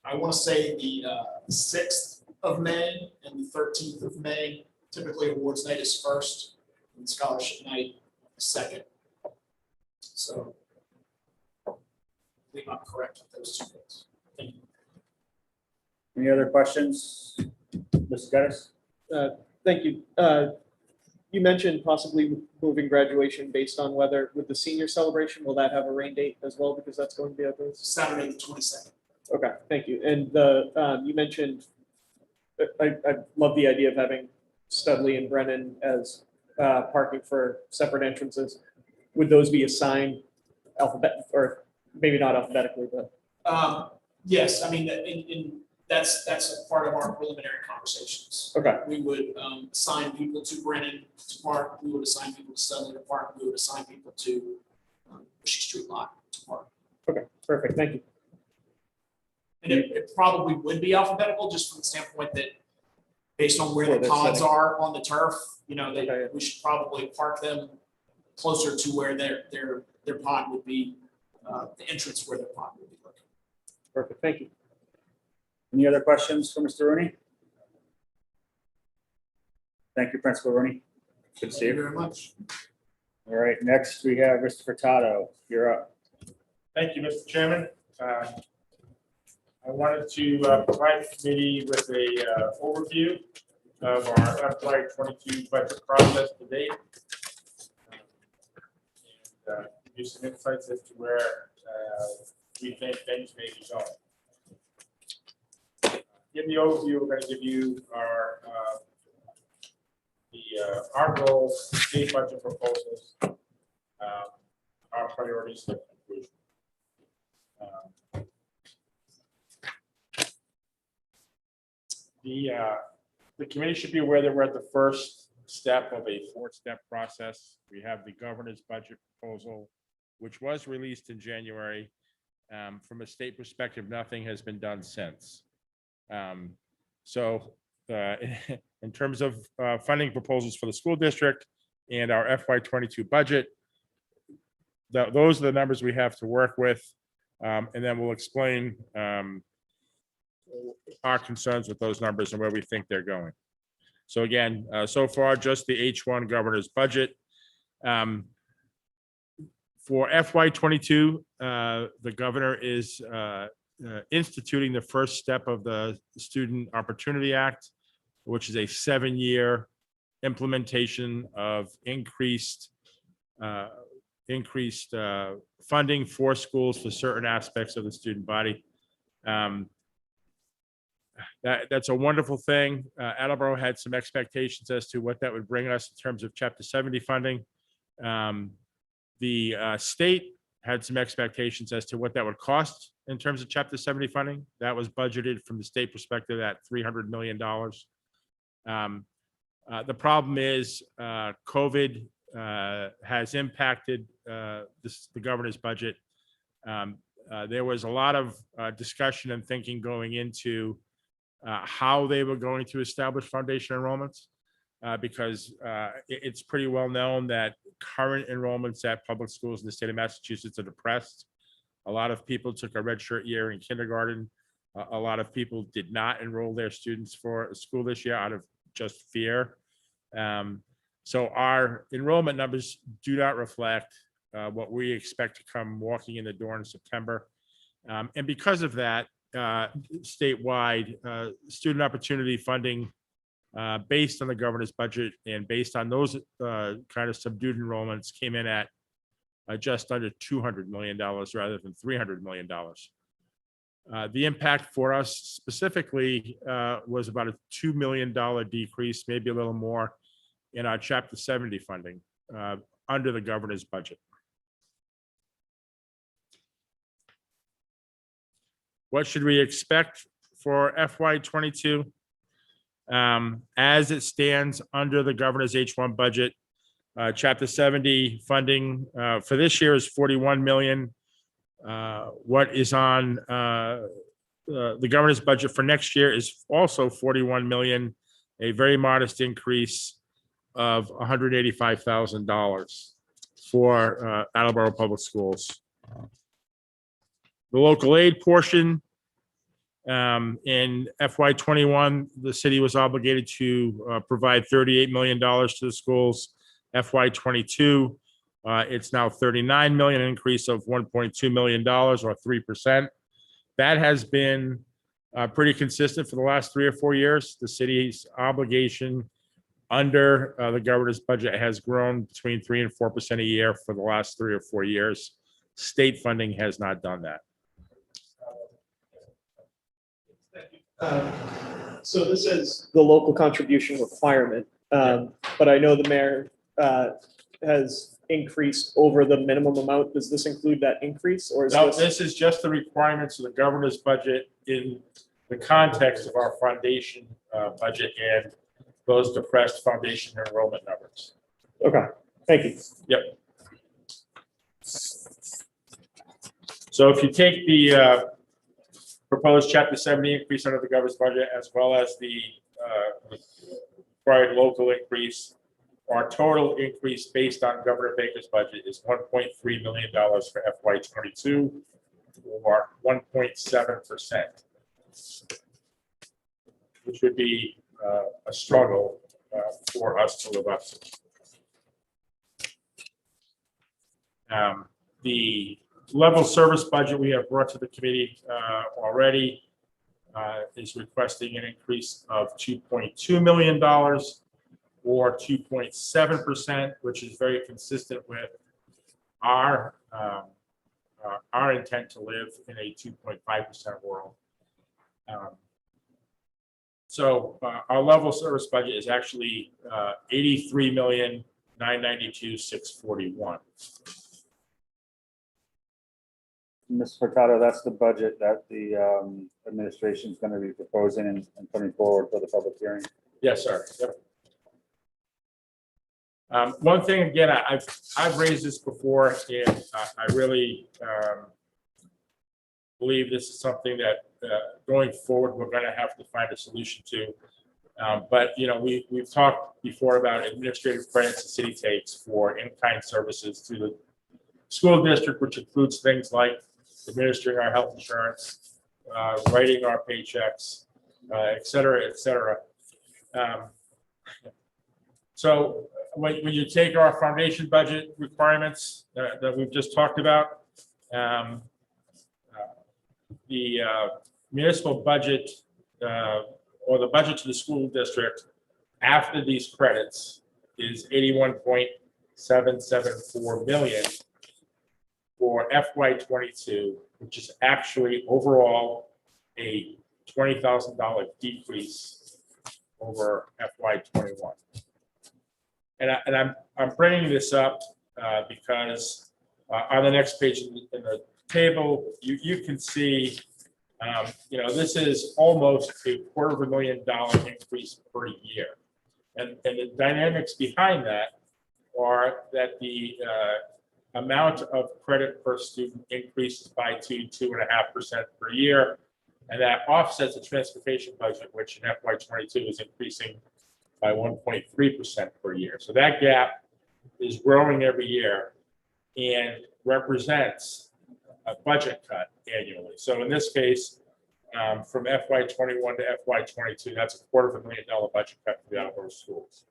[SPEAKER 11] I want to say the 6th of May and the 13th of May. Typically, awards night is first, and scholarship night is second. So believe I'm correct with those 2 dates. Thank you.
[SPEAKER 2] Any other questions? Ms. Geddes?
[SPEAKER 7] Thank you. You mentioned possibly moving graduation based on weather. With the senior celebration, will that have a rain date as well? Because that's going to be at those.
[SPEAKER 11] Saturday, the 22nd.
[SPEAKER 7] Okay, thank you. And you mentioned, I love the idea of having Studley and Brennan as parking for separate entrances. Would those be assigned or maybe not alphabetically, but?
[SPEAKER 11] Yes, I mean, that's a part of our preliminary conversations.
[SPEAKER 7] Okay.
[SPEAKER 11] We would assign people to Brennan to park, we would assign people to Studley to park, we would assign people to Bushy Street lot to park.
[SPEAKER 7] Okay, perfect, thank you.
[SPEAKER 11] And it probably would be alphabetical, just from the standpoint that based on where
[SPEAKER 7] Where
[SPEAKER 11] the
[SPEAKER 7] they're
[SPEAKER 11] pods
[SPEAKER 7] sitting.
[SPEAKER 11] are on the turf, you know,
[SPEAKER 7] Okay, yeah.
[SPEAKER 11] we should probably park them closer to where their pod would be, the entrance where their pod would be located.
[SPEAKER 7] Perfect, thank you.
[SPEAKER 2] Any other questions for Mr. Rooney? Thank you, Principal Rooney. Good to see
[SPEAKER 11] Thank you
[SPEAKER 2] you.
[SPEAKER 11] very much.
[SPEAKER 2] All right, next we have Mr. Furtado. You're up.
[SPEAKER 1] Thank you, Mr. Chairman. I wanted to provide the committee with a overview of our FY '22 budget process to date. And give you some insights as to where we think things may be going. In the overview, we're going to give you our goals, state budget proposals, our priorities, and conclusion. The committee should be aware that we're at the first step of a 4-step process. We have the governor's budget proposal, which was released in January. From a state perspective, nothing has been done since. In terms of funding proposals for the school district and our FY '22 budget, those are the numbers we have to work with. And then we'll explain our concerns with those numbers and where we think they're going. So again, so far, just the H1 governor's budget. For FY '22, the governor is instituting the first step of the Student Opportunity Act, which is a 7-year implementation of increased funding for schools for certain aspects of the student body. That's a wonderful thing. Attleboro had some expectations as to what that would bring us in terms of Chapter 70 funding. The state had some expectations as to what that would cost in terms of Chapter 70 funding. That was budgeted from the state perspective at $300 million. The problem is COVID has impacted the governor's budget. There was a lot of discussion and thinking going into how they were going to establish foundation enrollments, because it's pretty well known that current enrollments at public schools in the state of Massachusetts are depressed. A lot of people took a redshirt year in kindergarten. A lot of people did not enroll their students for school this year out of just fear. So our enrollment numbers do not reflect what we expect to come walking in the door in September. And because of that, statewide student opportunity funding based on the governor's budget and based on those kind of subdued enrollments came in at just under $200 million rather than $300 million. The impact for us specifically was about a $2 million decrease, maybe a little more, in our Chapter 70 funding under the governor's budget. What should we expect for FY '22? As it stands under the governor's H1 budget, Chapter 70 funding for this year is $41 million. What is on the governor's budget for next year is also $41 million, a very modest increase of $185,000 for Attleboro Public Schools. The local aid portion, in FY '21, the city was obligated to provide $38 million to the schools. FY '22,
[SPEAKER 12] It's now 39 million, an increase of $1.2 million or 3%. That has been pretty consistent for the last 3 or 4 years. The city's obligation under the governor's budget has grown between 3 and 4% a year for the last 3 or 4 years. State funding has not done that.
[SPEAKER 7] So this is the local contribution requirement, but I know the mayor has increased over the minimum amount. Does this include that increase, or is
[SPEAKER 12] No,
[SPEAKER 7] this?
[SPEAKER 12] this is just the requirements of the governor's budget in the context of our foundation budget and those depressed foundation enrollment numbers.
[SPEAKER 7] Okay, thank you.
[SPEAKER 12] Yep. So if you take the proposed Chapter 70 increase under the governor's budget, as well as the required local increase, our total increase based on Governor Baker's budget is $1.3 million for FY22, or 1.7%, which would be a struggle for us to live up to. The level service budget we have brought to the committee already is requesting an increase of $2.2 million or 2.7%, which is very consistent with our intent to live in a 2.5% world. So our level service budget is actually $83,992,641.
[SPEAKER 2] Ms. Furtado, that's the budget that the administration is going to be proposing and putting forward for the public hearing.
[SPEAKER 12] Yes, sir. Yep. One thing, again, I've raised this before, and I really believe this is something that going forward we're going to have to find a solution to. But you know, we've talked before about administrative credits the city takes for in-kind services to the school district, which includes things like administering our health insurance, writing our paychecks, et cetera, et cetera. So when you take our foundation budget requirements that we've just talked about, the municipal budget or the budget to the school district after these credits is $81.774 million for FY22, which is actually overall a $20,000 decrease over FY21. And I'm bringing this up because on the next page in the table, you can see, you know, this is almost a $250,000 increase per year. And the dynamics behind that are that the amount of credit per student increases by 2.5% per year. And that offsets the transportation budget, which in FY22 is increasing by 1.3% per year. So that gap is growing every year and represents a budget cut annually. So in this case, from FY21 to FY22, that's a $250,000 budget cut for the Attleboro schools.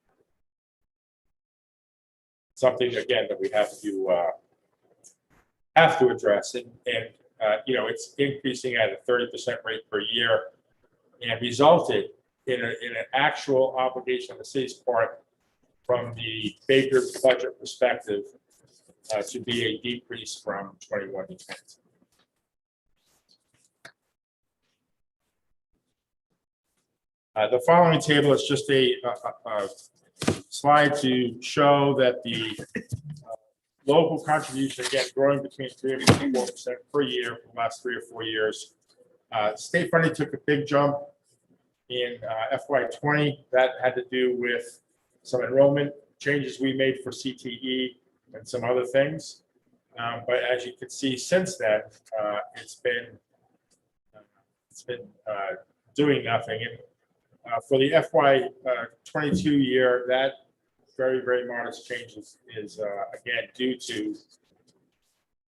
[SPEAKER 12] Something again that we have to address, and you know, it's increasing at a 30% rate per year, and resulted in an actual obligation on the city's part from the Baker's budget perspective to be a decrease from 21 to 22. The following table is just a slide to show that the local contribution, again, growing between 3 and 4% per year for the last 3 or 4 years. State funding took a big jump in FY20. That had to do with some enrollment changes we made for CTE and some other things. But as you can see since then, it's been doing nothing. And for the FY22 year, that very, very modest change is again due to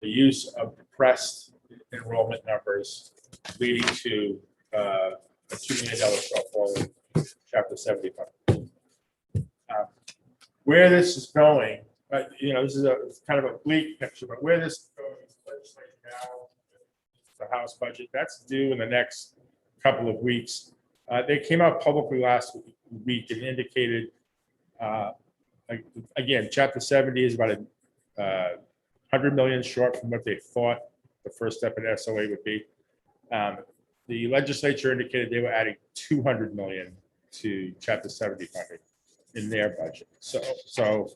[SPEAKER 12] the use of depressed enrollment numbers, leading to a $2 million shortfall in Chapter 70 funding. Where this is going but you know, this is it's kind of a bleak picture, but where this goes legislation now, the House budget, that's due in the next couple of weeks. They came out publicly last week and indicated, like, again, Chapter 70 is about a 100 million short from what they thought the first step in SOA would be. The legislature indicated they were adding 200 million to Chapter 70 funding in their budget. So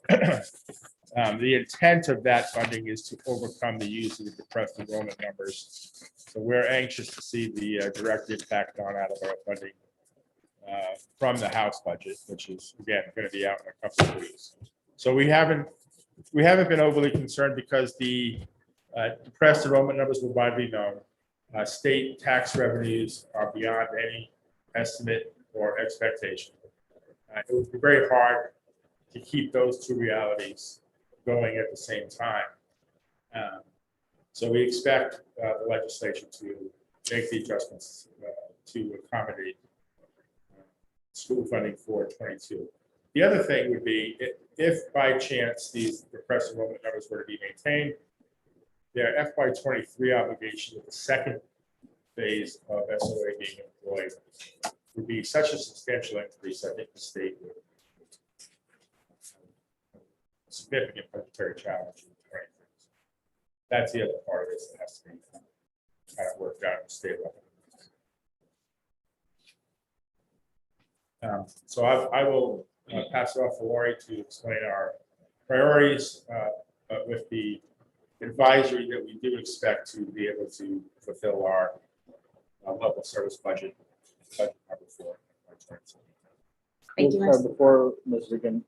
[SPEAKER 12] the intent of that funding is to overcome the use of the depressed enrollment numbers. So we're anxious to see the direct impact on Attleboro funding from the House budget, which is again going to be out in a couple of weeks. So we haven't been overly concerned because the depressed enrollment numbers were widely known. State tax revenues are beyond any estimate or expectation. It would be very hard to keep those two realities going at the same time. So we expect the legislature to make the adjustments to accommodate school funding for 22. The other thing would be if by chance these depressed enrollment numbers were to be maintained, their FY23 obligation with the second phase of SOA being employed would be such a substantial increase. I think the state would significant budgetary challenge. That's the other part of this that has to be kind of worked out at the state level. So I will pass it off to Lori to explain our priorities with the advisory that we do expect to be able to fulfill our level service budget number 4.
[SPEAKER 8] Thank you, Ms.
[SPEAKER 2] Before Ms. Regan,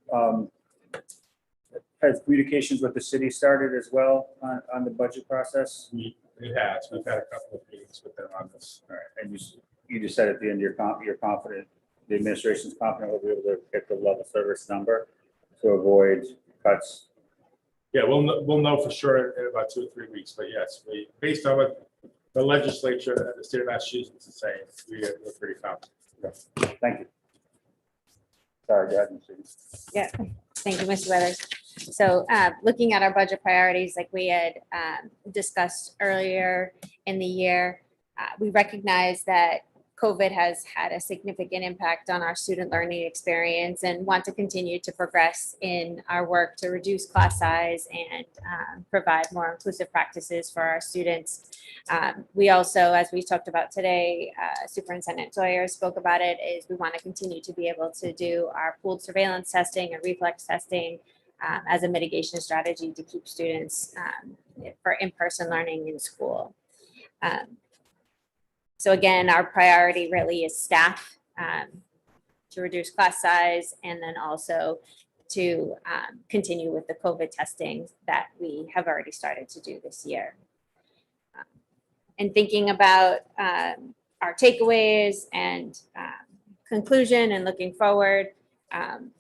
[SPEAKER 2] has communications with the city started as well on the budget process?
[SPEAKER 12] It has. We've had a couple of meetings with them on this.
[SPEAKER 2] All right, and you just said at the end you're confident, the administration's confident we'll be able to get the level service number to avoid cuts.
[SPEAKER 12] Yeah, we'll know for sure in about 2 or 3 weeks. But yes, based on what the legislature and the state of Massachusetts is saying, we're pretty confident.
[SPEAKER 2] Yeah. Thank you. Sorry, go ahead, Ms. Regan.
[SPEAKER 8] Yeah, thank you, Mr. Weathers. So looking at our budget priorities, like we had discussed earlier in the year, we recognize that COVID has had a significant impact on our student learning experience and want to continue to progress in our work to reduce class size and provide more inclusive practices for our students. We also, as we talked about today, Superintendent Sawyer spoke about it, is we want to continue to be able to do our pooled surveillance testing and reflex testing as a mitigation strategy to keep students for in-person learning in school. So again, our priority really is staff to reduce class size and then also to continue with the COVID testing that we have already started to do this year. And thinking about our takeaways and conclusion and looking forward,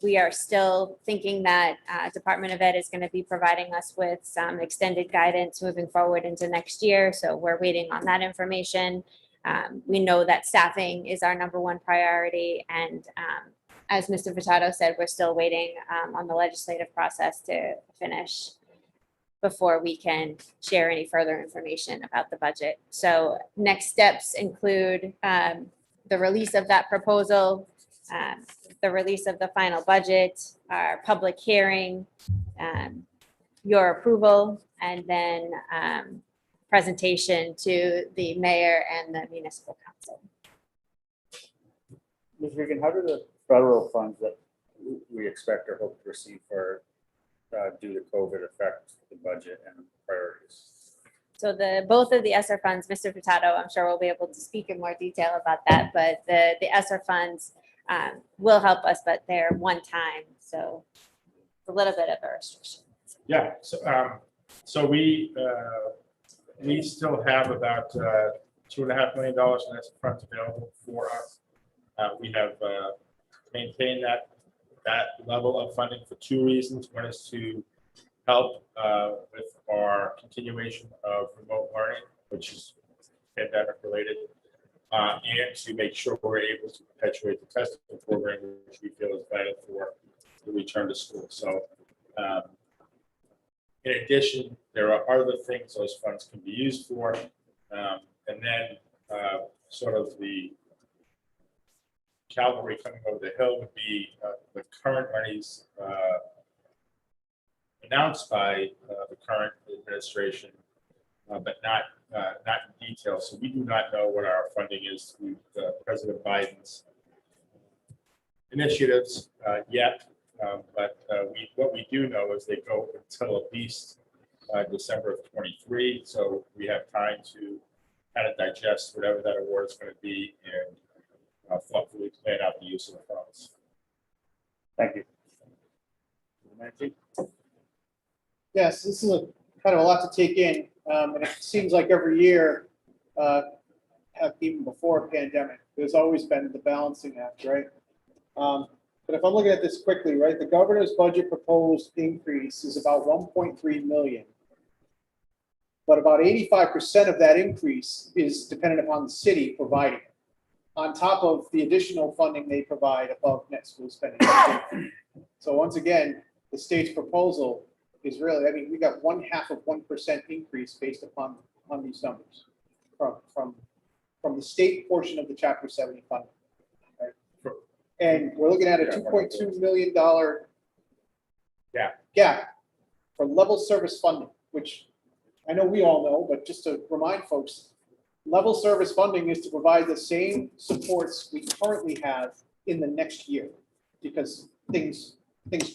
[SPEAKER 8] we are still thinking that Department of Ed is going to be providing us with some extended guidance moving forward into next year. So we're waiting on that information. We know that staffing is our #1 priority. And as Mr. Furtado said, we're still waiting on the legislative process to finish before we can share any further information about the budget. So next steps include the release of that proposal, the release of the final budget, our public hearing, your approval, and then presentation to the mayor and the municipal council.
[SPEAKER 2] Ms. Regan, how do the federal funds that we expect or hope to receive for due to COVID affect the budget and priorities?
[SPEAKER 8] So both of the ESSER funds, Mr. Furtado, I'm sure will be able to speak in more detail about that, but the ESSER funds will help us, but they're one time, so it's a little bit of a restriction.
[SPEAKER 12] Yeah, so we still have about $2.5 million in ESSER funds available for us. We have maintained that level of funding for 2 reasons. One is to help with our continuation of remote learning, which is pandemic related, and to make sure we're able to perpetuate the testing program, which we feel is vital for the return to school. So In addition, there are other things those funds can be used for. And then sort of the cavalry coming over the hill would be the current monies announced by the current administration, but not in detail. So we do not know what our funding is through President Biden's initiatives yet. But what we do know is they go until at least December of 23. So we have time to kind of digest whatever that award is going to be and thoughtfully plan out the use of the funds.
[SPEAKER 2] Thank you. Nancy?
[SPEAKER 11] Yes, this is kind of a lot to take in, and it seems like every year, even before a pandemic, there's always been the balancing act, right? But if I'm looking at this quickly, right, the governor's budget proposed increase is about 1.3 million. But about 85% of that increase is dependent upon the city providing it, on top of the additional funding they provide above net school spending. So once again, the state's proposal is really, I mean, we got 0.5% increase based upon these numbers from the state portion of the Chapter 70 funding. Right? And we're looking at a $2.2 million gap for level service funding, which I know we all know, but just to remind folks, level service funding is to provide the same supports we currently have in the next year, because things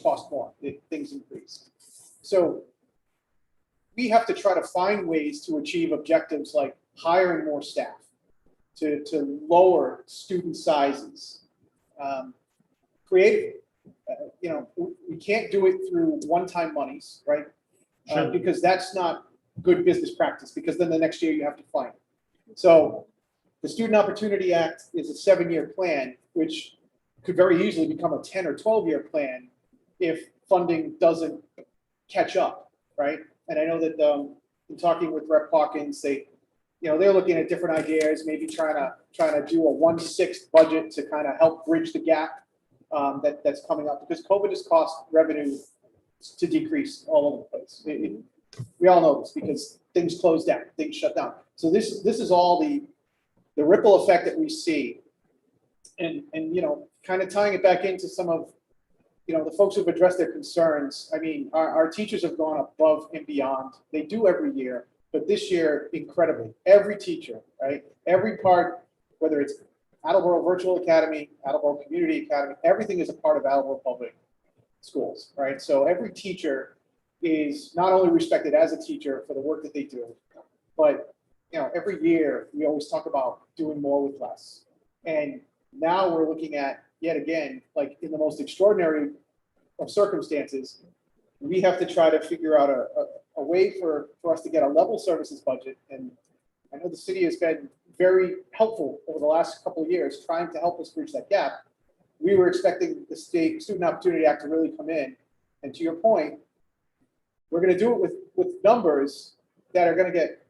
[SPEAKER 11] cost more, things increase. So we have to try to find ways to achieve objectives like hiring more staff, to lower student sizes, creatively. We can't do it through one-time monies, right? Because that's not good business practice, because then the next year you have to find it. So the Student Opportunity Act is a 7-year plan, which could very easily become a 10 or 12-year plan if funding doesn't catch up, right? And I know that in talking with Rep. Hawkins, they're looking at different ideas, maybe trying to do a 1/6 budget to kind of help bridge the gap that's coming up, because COVID has caused revenue to decrease all over the place. We all know this because things closed down, things shut down. So this is all the ripple effect that we see, and kind of tying it back into some of the folks who've addressed their concerns. I mean, our teachers have gone above and beyond. They do every year, but this year, incredibly, every teacher, right? Every part, whether it's Attleboro Virtual Academy, Attleboro Community Academy, everything is a part of Attleboro Public Schools, right? So every teacher is not only respected as a teacher for the work that they do, but every year we always talk about doing more with less. And now we're looking at, yet again, like in the most extraordinary of circumstances, we have to try to figure out a way for us to get a level services budget. And I know the city has been very helpful over the last couple of years trying to help us bridge that gap. We were expecting the state Student Opportunity Act to really come in. And to your point, we're going to do it with numbers that are going to get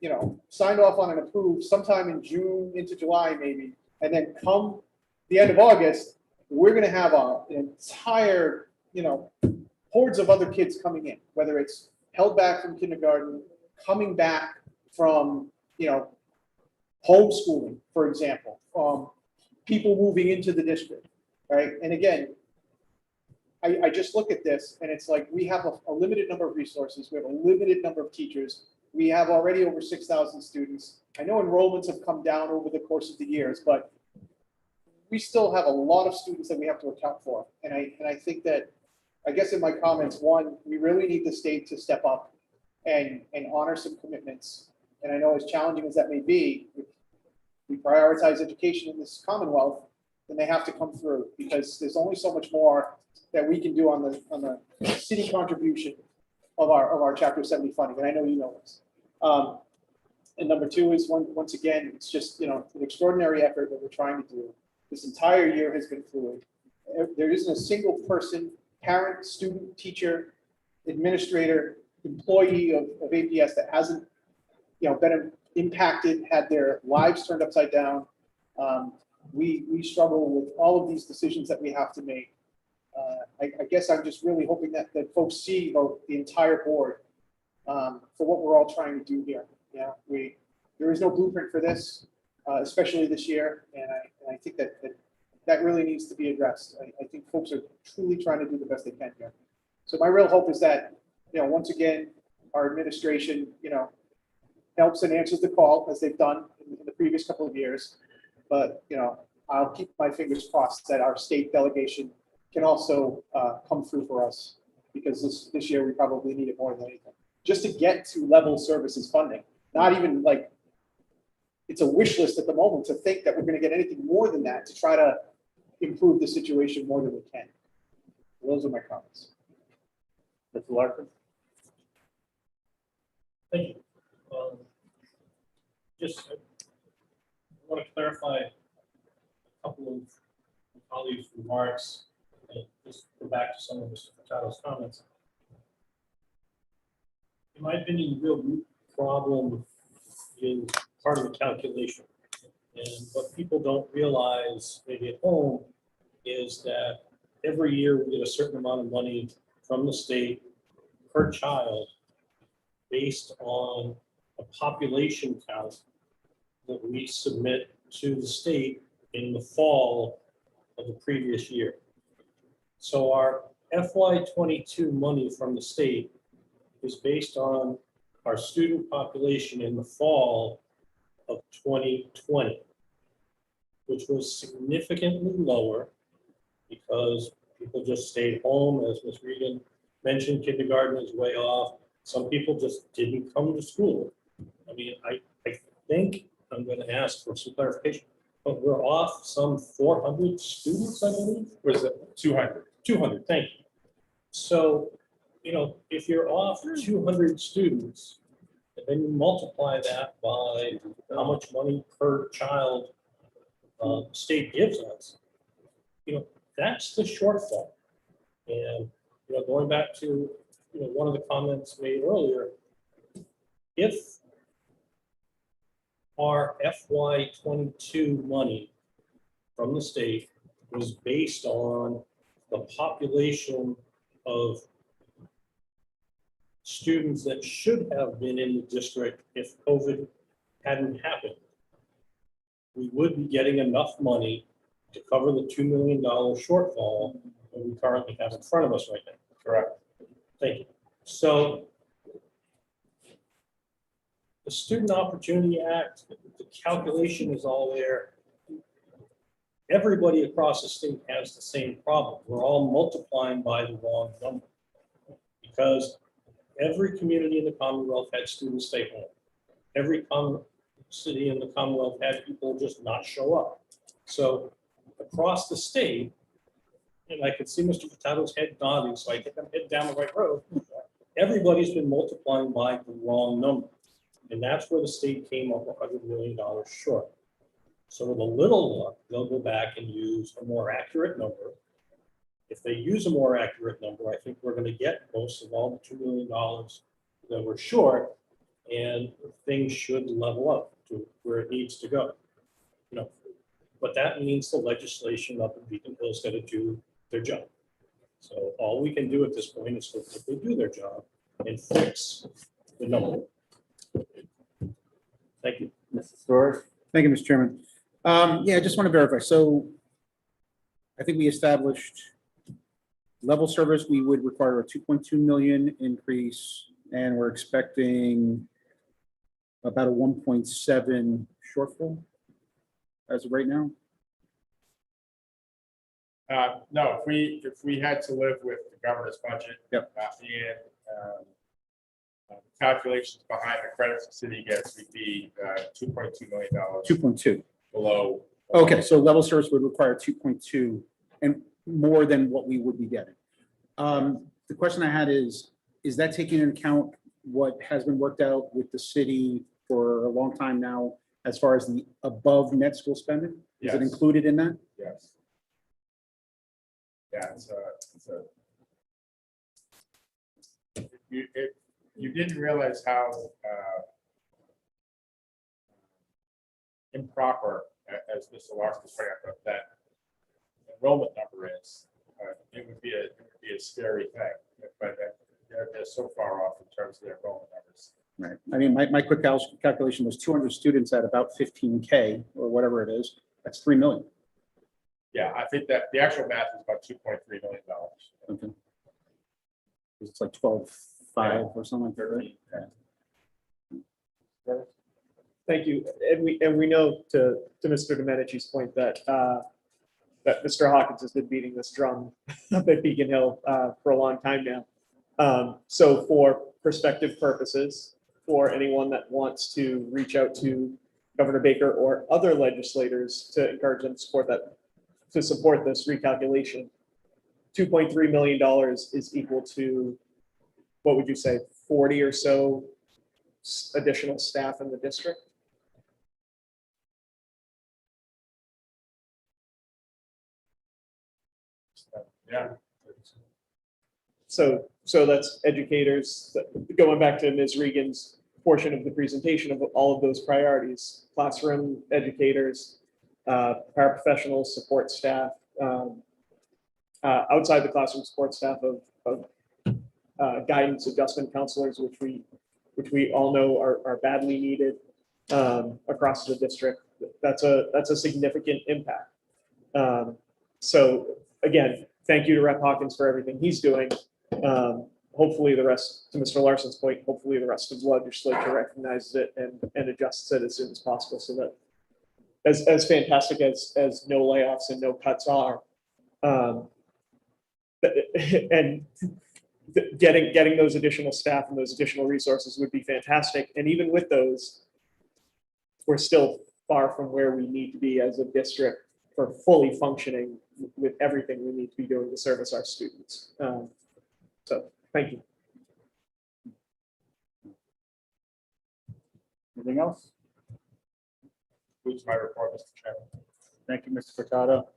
[SPEAKER 11] signed off on and approved sometime in June into July maybe, and then come the end of August, we're going to have an entire hordes of other kids coming in, whether it's held back from kindergarten, coming back from homeschooling, for example, people moving into the district, right? And again, I just look at this and it's like we have a limited number of resources. We have a limited number of teachers. We have already over 6,000 students. I know enrollments have come down over the course of the years, but we still have a lot of students that we have to account for. And I think that, I guess in my comments, one, we really need the state to step up and honor some commitments. And I know as challenging as that may be, if we prioritize education in this Commonwealth, then they have to come through, because there's only so much more that we can do on the city contribution of our Chapter 70 funding. And I know you know this. And number two is, once again, it's just an extraordinary effort that we're trying to do. This entire year has been fluid. There isn't a single person, parent, student, teacher, administrator, employee of APS that hasn't been impacted, had their lives turned upside down. We struggle with all of these decisions that we have to make. I guess I'm just really hoping that folks see, you know, the entire board for what we're all trying to do here. Yeah, there is no blueprint for this, especially this year, and I think that really needs to be addressed. I think folks are truly trying to do the best they can here. So my real hope is that, you know, once again, our administration, you know, helps and answers the call as they've done in the previous couple of years. But, you know, I'll keep my fingers crossed that our state delegation can also come through for us, because this year we probably need it more than anything. Just to get to level services funding, not even like it's a wish list at the moment to think that we're going to get anything more than that to try to improve the situation more than we can. Those are my comments.
[SPEAKER 2] Mr. Larkin?
[SPEAKER 1] Thank you. Just I want to clarify a couple of colleagues' remarks and just go back to some of Mr. Furtado's comments. In my opinion, the real root problem is part of the calculation. And what people don't realize, maybe at home, is that every year we get a certain amount of money from the state per child based on a population count that we submit to the state in the fall of the previous year. So our FY22 money from the state is based on our student population in the fall of 2020, which was significantly lower because people just stayed home. As Ms. Regan mentioned, kindergarten is way off. Some people just didn't come to school. I mean, I think I'm going to ask for some clarification, but we're off some 400 students, I believe.
[SPEAKER 12] Was it 200?
[SPEAKER 1] 200, thank you. So, you know, if you're off 200 students, and then you multiply that by how much money per child the state gives us, you know, that's the shortfall. And, you know, going back to, you know, one of the comments made earlier, if our FY22 money from the state was based on the population of students that should have been in the district if COVID hadn't happened, we would be getting enough money to cover the $2 million shortfall that we currently have in front of us right now.
[SPEAKER 12] Correct.
[SPEAKER 1] Thank you. So the Student Opportunity Act, the calculation is all there. Everybody across the state has the same problem. We're all multiplying by the wrong number because every community in the Commonwealth had students stay home. Every city in the Commonwealth had people just not show up. So across the state, and I could see Mr. Furtado's head nodding, so I think I'm heading down the right road. Everybody's been multiplying by the wrong number. And that's where the state came up $100 million short. So with a little luck, they'll go back and use a more accurate number. If they use a more accurate number, I think we're going to get most of all the $2 million that we're short, and things should level up to where it needs to go. You know, but that means the legislation up in Beacon Hill is going to do their job. So all we can do at this point is hope that they do their job and fix the number. Thank you.
[SPEAKER 2] Mr. Storrs?
[SPEAKER 10] Thank you, Mr. Chairman. Yeah, I just want to verify. So I think we established level service, we would require a 2.2 million increase, and we're expecting about a 1.7 shortfall as of right now.
[SPEAKER 12] No, if we had to live with the governor's budget.
[SPEAKER 10] Yep.
[SPEAKER 12] And calculations behind the credits the city gets, would be $2.2 million
[SPEAKER 10] 2.2.
[SPEAKER 12] below.
[SPEAKER 10] Okay, so level service would require 2.2 and more than what we would be getting. The question I had is that taking into account what has been worked out with the city for a long time now, as far as the above net school spending? Is it
[SPEAKER 12] Yes.
[SPEAKER 10] included in that?
[SPEAKER 12] Yes. Yeah, if you didn't realize how improper, as Mr. Larson was pointing out, that enrollment number is, it would be scary thing, but they're so far off in terms of their enrollment numbers.
[SPEAKER 10] Right. I mean, my quick calculation was 200 students at about 15K or whatever it is. That's 3 million.
[SPEAKER 12] Yeah, I think that the actual math is about $2.3 million.
[SPEAKER 10] Okay. It's like 12.5 or something like that, right? Yeah.
[SPEAKER 7] Thank you. And we know to Mr. Domenici's point that that Mr. Hawkins has been beating this drum up at Beacon Hill for a long time now. So for perspective purposes, for anyone that wants to reach out to Governor Baker or other legislators to encourage them to support this recalculation, $2.3 million is equal to, what would you say, 40 or so additional staff in the district?
[SPEAKER 12] Yeah.
[SPEAKER 7] So that's educators, going back to Ms. Regan's portion of the presentation of all of those priorities, classroom educators, paraprofessionals, support staff, outside the classroom support staff of guidance adjustment counselors, which we all know are badly needed across the district. That's a significant impact. So again, thank you to Rep. Hawkins for everything he's doing. Hopefully the rest, to Mr. Larson's point, hopefully the rest of the legislature recognizes it and adjusts it as soon as possible, so that as fantastic as no layoffs and no cuts are, and getting those additional staff and those additional resources would be fantastic. And even with those, we're still far from where we need to be as a district for fully functioning with everything we need to be doing to service our students. So thank you.
[SPEAKER 2] Anything else?
[SPEAKER 12] Who's my report, Mr. Chairman?
[SPEAKER 2] Thank you, Mr. Furtado.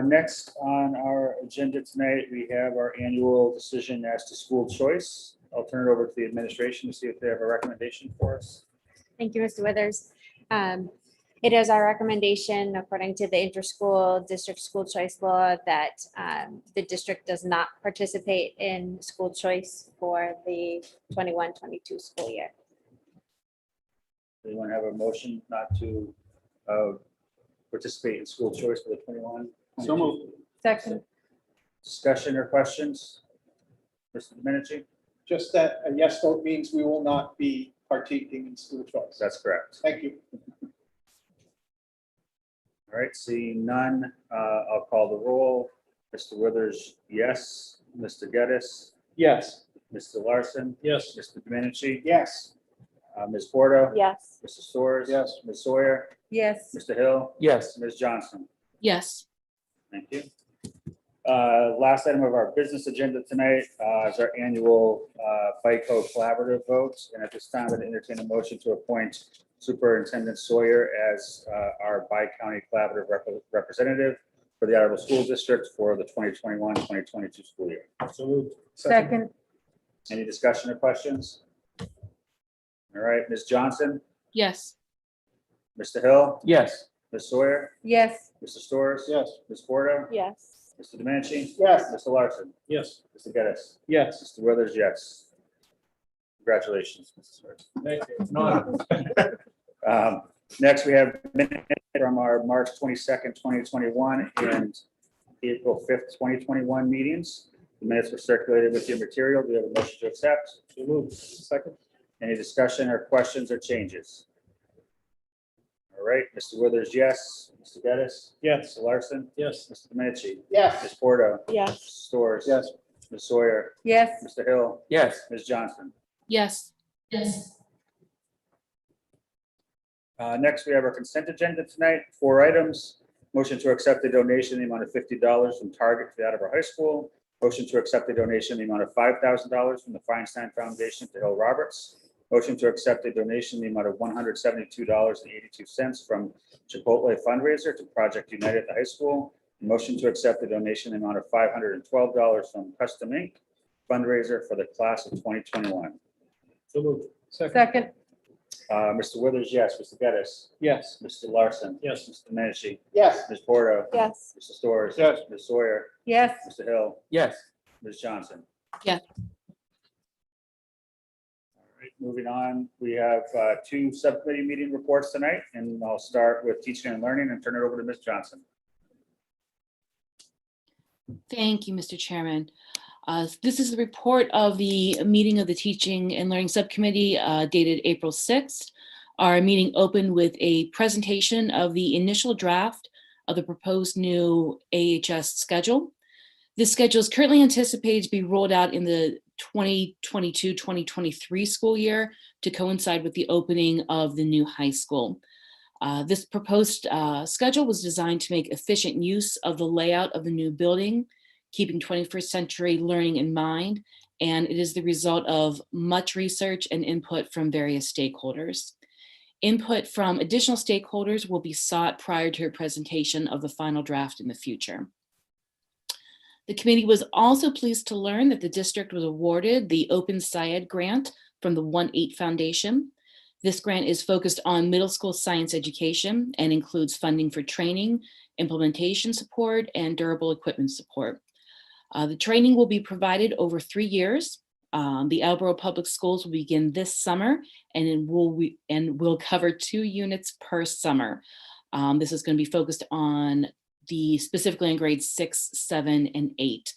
[SPEAKER 2] Next on our agenda tonight, we have our annual decision as to school choice. I'll turn it over to the administration to see if they have a recommendation for us.
[SPEAKER 8] Thank you, Mr. Withers. It is our recommendation, according to the interschool district school choice law, that the district does not participate in school choice for the 21-22 school year.
[SPEAKER 2] Do you want to have a motion not to participate in school choice for the 21?
[SPEAKER 10] So moved.
[SPEAKER 9] Second.
[SPEAKER 2] Discussion or questions? Mr. Domenici?
[SPEAKER 10] Just that a yes vote means we will not be partaking in school choice.
[SPEAKER 2] That's correct.
[SPEAKER 10] Thank you.
[SPEAKER 2] All right, seeing none, I'll call the roll. Mr. Withers, yes. Mr. Geddes,
[SPEAKER 7] Yes.
[SPEAKER 2] Mr. Larson,
[SPEAKER 7] Yes.
[SPEAKER 2] Mr. Domenici,
[SPEAKER 10] Yes.
[SPEAKER 2] Ms. Porto.
[SPEAKER 8] Yes.
[SPEAKER 2] Mr. Storrs.
[SPEAKER 10] Yes.
[SPEAKER 2] Ms. Sawyer,
[SPEAKER 9] Yes.
[SPEAKER 2] Mr. Hill,
[SPEAKER 4] Yes.
[SPEAKER 2] Ms. Johnson.
[SPEAKER 9] Yes.
[SPEAKER 2] Thank you. Last item of our business agenda tonight is our annual FICO collaborative votes. And at this time, I'd entertain a motion to appoint Superintendent Sawyer as our bi-county collaborative representative for the Attleboro School District for the 2021-2022 school year.
[SPEAKER 7] So moved.
[SPEAKER 9] Second.
[SPEAKER 2] Any discussion or questions? All right, Ms. Johnson,
[SPEAKER 9] Yes.
[SPEAKER 2] Mr. Hill,
[SPEAKER 4] Yes.
[SPEAKER 2] Ms. Sawyer,
[SPEAKER 9] Yes.
[SPEAKER 2] Mr. Storrs.
[SPEAKER 10] Yes.
[SPEAKER 2] Ms. Porto,
[SPEAKER 8] Yes.
[SPEAKER 2] Mr. Domenici,
[SPEAKER 10] Yes.
[SPEAKER 2] Mr. Larson,
[SPEAKER 7] Yes.
[SPEAKER 2] Mr. Geddes,
[SPEAKER 7] Yes.
[SPEAKER 2] Mr. Withers, yes. Congratulations, Mr. Sawyer.
[SPEAKER 7] Thank you.
[SPEAKER 2] Next, we have minutes from our March 22nd, 2021 and April 5th, 2021 meetings. The minutes were circulated with your material. Do you have a motion to accept?
[SPEAKER 7] So moved. Second.
[SPEAKER 2] Any discussion or questions or changes? All right, Mr. Withers, yes. Mr. Geddes,
[SPEAKER 7] Yes.
[SPEAKER 2] Mr. Larson,
[SPEAKER 7] Yes.
[SPEAKER 2] Mr. Domenici,
[SPEAKER 10] Yes.
[SPEAKER 2] Ms. Porto,
[SPEAKER 8] Yes.
[SPEAKER 2] Storrs.
[SPEAKER 10] Yes.
[SPEAKER 2] Ms. Sawyer,
[SPEAKER 9] Yes.
[SPEAKER 2] Mr. Hill,
[SPEAKER 4] Yes.
[SPEAKER 2] Ms. Johnson.
[SPEAKER 9] Yes. Yes.
[SPEAKER 2] Next, we have our consent agenda tonight. 4 items. Motion to accept the donation in the amount of $50 from Target to the Attleboro High School. Motion to accept the donation in the amount of $5,000 from the Feinstein Foundation to Hill Roberts. Motion to accept a donation in the amount of $172.82 from Chipotle fundraiser to Project United at the high school. Motion to accept the donation in the amount of $512 from Custom Inc. fundraiser for the class of 2021.
[SPEAKER 7] So moved.
[SPEAKER 9] Second.
[SPEAKER 2] Mr. Withers, yes. Mr. Geddes,
[SPEAKER 7] Yes.
[SPEAKER 2] Mr. Larson.
[SPEAKER 7] Yes.
[SPEAKER 2] Mr. Domenici,
[SPEAKER 10] Yes.
[SPEAKER 2] Ms. Porto.
[SPEAKER 8] Yes.
[SPEAKER 2] Mr. Storrs.
[SPEAKER 10] Yes.
[SPEAKER 2] Ms. Sawyer,
[SPEAKER 9] Yes.
[SPEAKER 2] Mr. Hill,
[SPEAKER 4] Yes.
[SPEAKER 2] Ms. Johnson.
[SPEAKER 9] Yes.
[SPEAKER 2] All right, moving on, we have two subcommittee meeting reports tonight, and I'll start with teaching and learning and turn it over to Ms. Johnson.
[SPEAKER 9] Thank you, Mr. Chairman. This is the report of the meeting of the Teaching and Learning Subcommittee dated April 6th. Our meeting opened with a presentation of the initial draft of the proposed new AHS schedule. This schedule is currently anticipated to be rolled out in the 2022-2023 school year to coincide with the opening of the new high school. This proposed schedule was designed to make efficient use of the layout of the new building, keeping 21st century learning in mind, and it is the result of much research and input from various stakeholders. Input from additional stakeholders will be sought prior to a presentation of the final draft in the future. The committee was also pleased to learn that the district was awarded the Open SciEd grant from the 1-8 Foundation. This grant is focused on middle school science education and includes funding for training, implementation support, and durable equipment support. The training will be provided over 3 years. The Attleboro Public Schools will begin this summer and will cover 2 units per summer. This is going to be focused on specifically in grades 6, 7, and 8.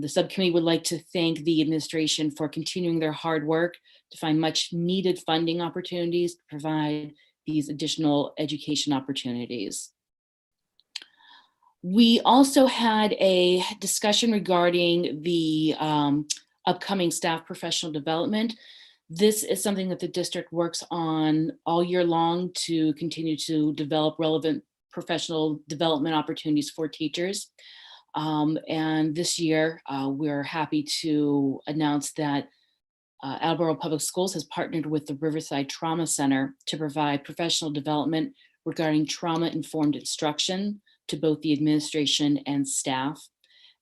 [SPEAKER 9] The subcommittee would like to thank the administration for continuing their hard work to find much needed funding opportunities to provide these additional education opportunities. We also had a discussion regarding the upcoming staff professional development. This is something that the district works on all year long to continue to develop relevant professional development opportunities for teachers. And this year, we're happy to announce that Attleboro Public Schools has partnered with the Riverside Trauma Center to provide professional development regarding trauma-informed instruction to both the administration and staff.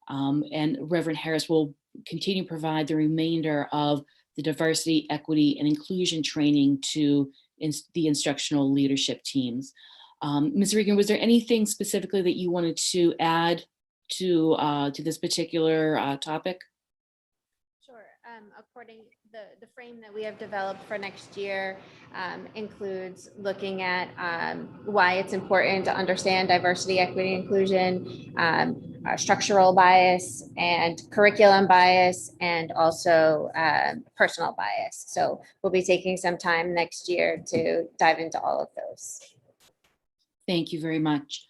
[SPEAKER 9] And Reverend Harris will continue to provide the remainder of the diversity, equity, and inclusion training to the instructional leadership teams. Ms. Regan, was there anything specifically that you wanted to add to this particular topic?
[SPEAKER 8] Sure. According the frame that we have developed for next year includes looking at why it's important to understand diversity, equity, inclusion, structural bias, and curriculum bias, and also personal bias. So we'll be taking some time next year to dive into all of those.
[SPEAKER 9] Thank you very much.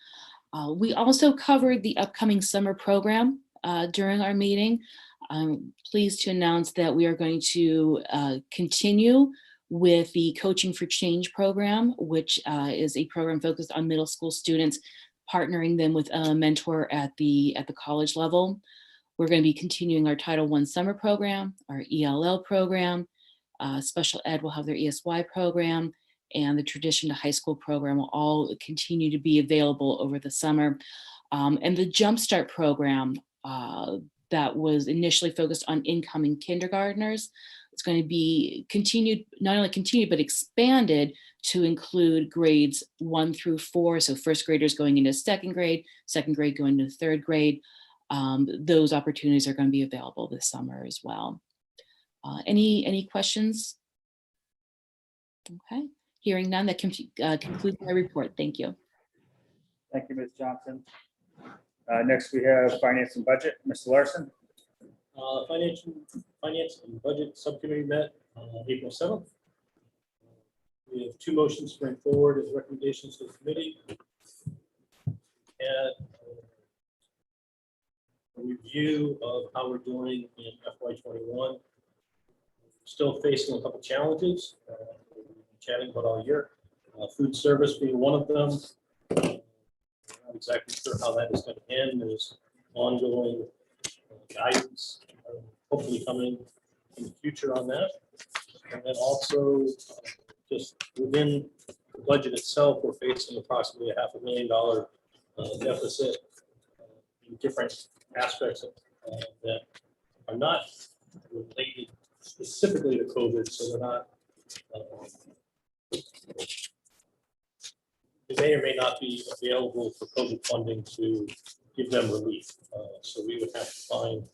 [SPEAKER 9] We also covered the upcoming summer program during our meeting. I'm pleased to announce that we are going to continue with the Coaching for Change program, which is a program focused on middle school students, partnering them with a mentor at the college level. We're going to be continuing our Title I summer program, our ELL program, special ed will have their ESY program, and the Tradition to High School program will all continue to be available over the summer. And the Jumpstart program that was initially focused on incoming kindergartners, it's going to be continued, not only continued, but expanded to include grades 1 through 4. So first graders going into second grade going into third grade. Those opportunities are going to be available this summer as well. Any questions? Okay. Hearing none, that concludes my report. Thank you.
[SPEAKER 2] Thank you, Ms. Johnson. Next, we have Finance and Budget. Mr. Larson.
[SPEAKER 1] Finance and Budget Subcommittee met on April 7th. We have 2 motions to bring forward as recommendations to the committee. And a review of how we're doing in FY21. Still facing a couple challenges. We've been chatting about all year. Food service being one of them. Not exactly sure how that is going to end. There's ongoing guidance, hopefully coming in the future on that. And then also just within the budget itself, we're facing approximately $500,000 deficit in different aspects that are not related specifically to COVID, so they're not, they may or may not be available for COVID funding to give them relief. So we would have to find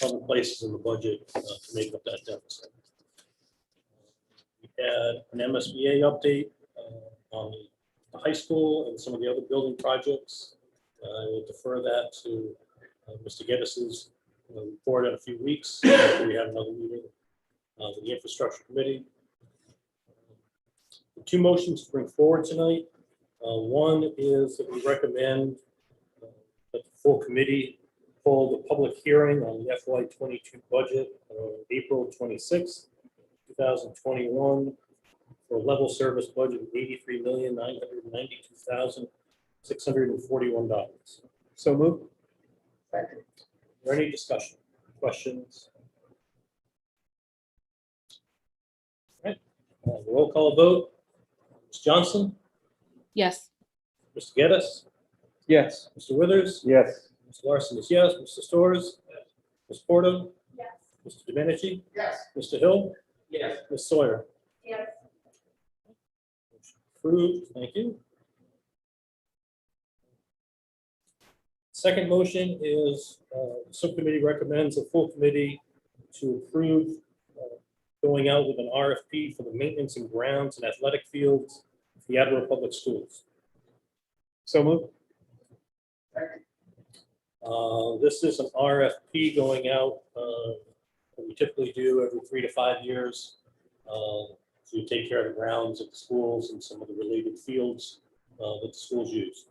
[SPEAKER 1] other places in the budget to make up that deficit. We had an MSBA update on the high school and some of the other building projects. I will defer that to Mr. Geddis's report in a few weeks. After we have another meeting with the infrastructure committee. The two motions to bring forward tonight. One is that we recommend that the full committee hold a public hearing on the FY22 budget on April 26th, 2021 for a level service budget of $83,992,641.
[SPEAKER 7] So moved.
[SPEAKER 1] Is there any discussion, questions? All right, roll call vote. Ms. Johnson,
[SPEAKER 9] Yes.
[SPEAKER 1] Mr. Geddes,
[SPEAKER 7] Yes.
[SPEAKER 1] Mr. Withers,
[SPEAKER 2] Yes.
[SPEAKER 1] Mr. Larson is yes, Mr. Storrs, Ms. Porto, Mr. Domenici,
[SPEAKER 11] Yes.
[SPEAKER 1] Mr. Hill,
[SPEAKER 11] Yes.
[SPEAKER 1] Ms. Sawyer.
[SPEAKER 8] Yes.
[SPEAKER 1] Approved, thank you. Second motion is subcommittee recommends a full committee to approve going out with an RFP for the maintenance and grounds and athletic fields for the Attleboro Public Schools.
[SPEAKER 7] So moved.
[SPEAKER 1] This is an RFP going out, that we typically do every 3 to 5 years to take care of the grounds at the schools and some of the related fields that the schools use.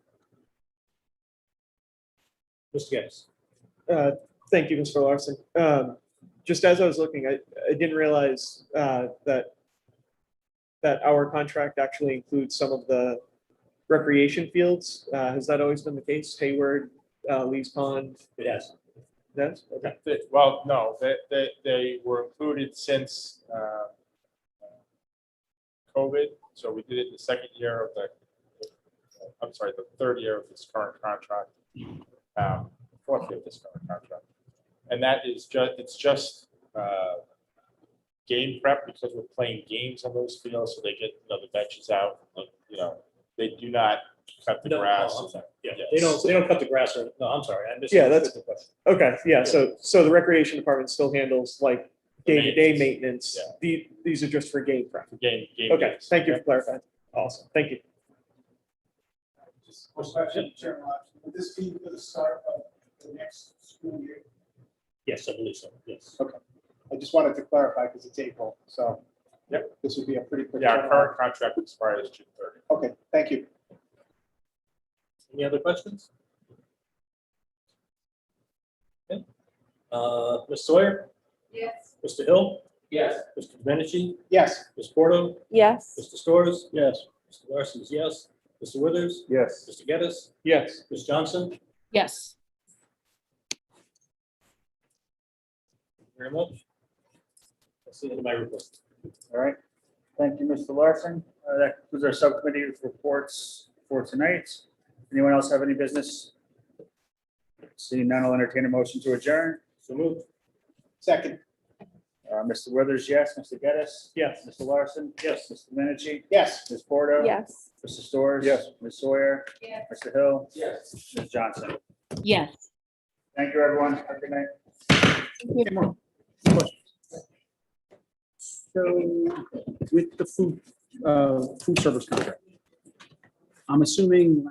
[SPEAKER 1] Mr. Geddes.
[SPEAKER 7] Thank you, Mr. Larson. Just as I was looking, I didn't realize that our contract actually includes some of the recreation fields. Has that always been the case? Hayward, Lee's Pond?
[SPEAKER 1] It has.
[SPEAKER 7] Yes? Okay.
[SPEAKER 12] Well, no, they were included since COVID. So we did it the second year of the third year of this current contract. Fourth year of this current contract. And that is just game prep because we're playing games on those fields, so they get the benches out. They do not cut the
[SPEAKER 1] No,
[SPEAKER 12] grass.
[SPEAKER 1] I'm sorry. Yeah,
[SPEAKER 12] Yes.
[SPEAKER 1] they don't cut the grass or, no, I'm sorry. I missed.
[SPEAKER 7] Yeah, that's-
[SPEAKER 1] the question.
[SPEAKER 7] Okay, yeah, so the recreation department still handles like day-to-day maintenance.
[SPEAKER 12] Yeah.
[SPEAKER 7] These are just for game prep.
[SPEAKER 12] Game.
[SPEAKER 7] Okay,
[SPEAKER 12] games.
[SPEAKER 7] thank you for clarifying. Awesome, thank you.
[SPEAKER 11] Just one question, Chairman Lodge. Would this be for the start of the next school year?
[SPEAKER 1] Yes, I believe so, yes.
[SPEAKER 10] I just wanted to clarify because it's April, so.
[SPEAKER 12] Yep.
[SPEAKER 10] This would be a pretty quick.
[SPEAKER 12] Yeah, our
[SPEAKER 10] turnaround.
[SPEAKER 12] current contract expires June 30.
[SPEAKER 10] Okay, thank you.
[SPEAKER 1] Any other questions? Okay. Ms. Sawyer,
[SPEAKER 8] Yes.
[SPEAKER 1] Mr. Hill,
[SPEAKER 11] Yes.
[SPEAKER 1] Mr. Domenici,
[SPEAKER 10] Yes.
[SPEAKER 1] Ms. Porto,
[SPEAKER 8] Yes.
[SPEAKER 1] Mr. Storrs,
[SPEAKER 10] Yes.
[SPEAKER 1] Mr. Larson is yes, Mr. Withers,
[SPEAKER 2] Yes.
[SPEAKER 1] Mr. Geddes,
[SPEAKER 7] Yes.
[SPEAKER 1] Ms. Johnson,
[SPEAKER 9] Yes.
[SPEAKER 1] very much. That's the end of my report.
[SPEAKER 2] All right. Thank you, Mr. Larson. That concludes our subcommittee reports for tonight. Anyone else have any business? Seeing none, I'll entertain a motion to adjourn.
[SPEAKER 1] So moved.
[SPEAKER 10] Second.
[SPEAKER 2] Mr. Withers, yes. Mr. Geddes?
[SPEAKER 7] Yes.
[SPEAKER 2] Mr. Larson?
[SPEAKER 1] Yes.
[SPEAKER 2] Mr. Domenici?
[SPEAKER 10] Yes.
[SPEAKER 2] Ms. Porto?
[SPEAKER 8] Yes.
[SPEAKER 2] Mr. Storrs?
[SPEAKER 10] Yes.
[SPEAKER 2] Ms. Sawyer?
[SPEAKER 8] Yes.
[SPEAKER 2] Mr. Hill?
[SPEAKER 11] Yes.
[SPEAKER 2] Ms. Johnson?
[SPEAKER 9] Yes.
[SPEAKER 2] Thank you, everyone. Have a good night.
[SPEAKER 10] So with the food service contract, I'm assuming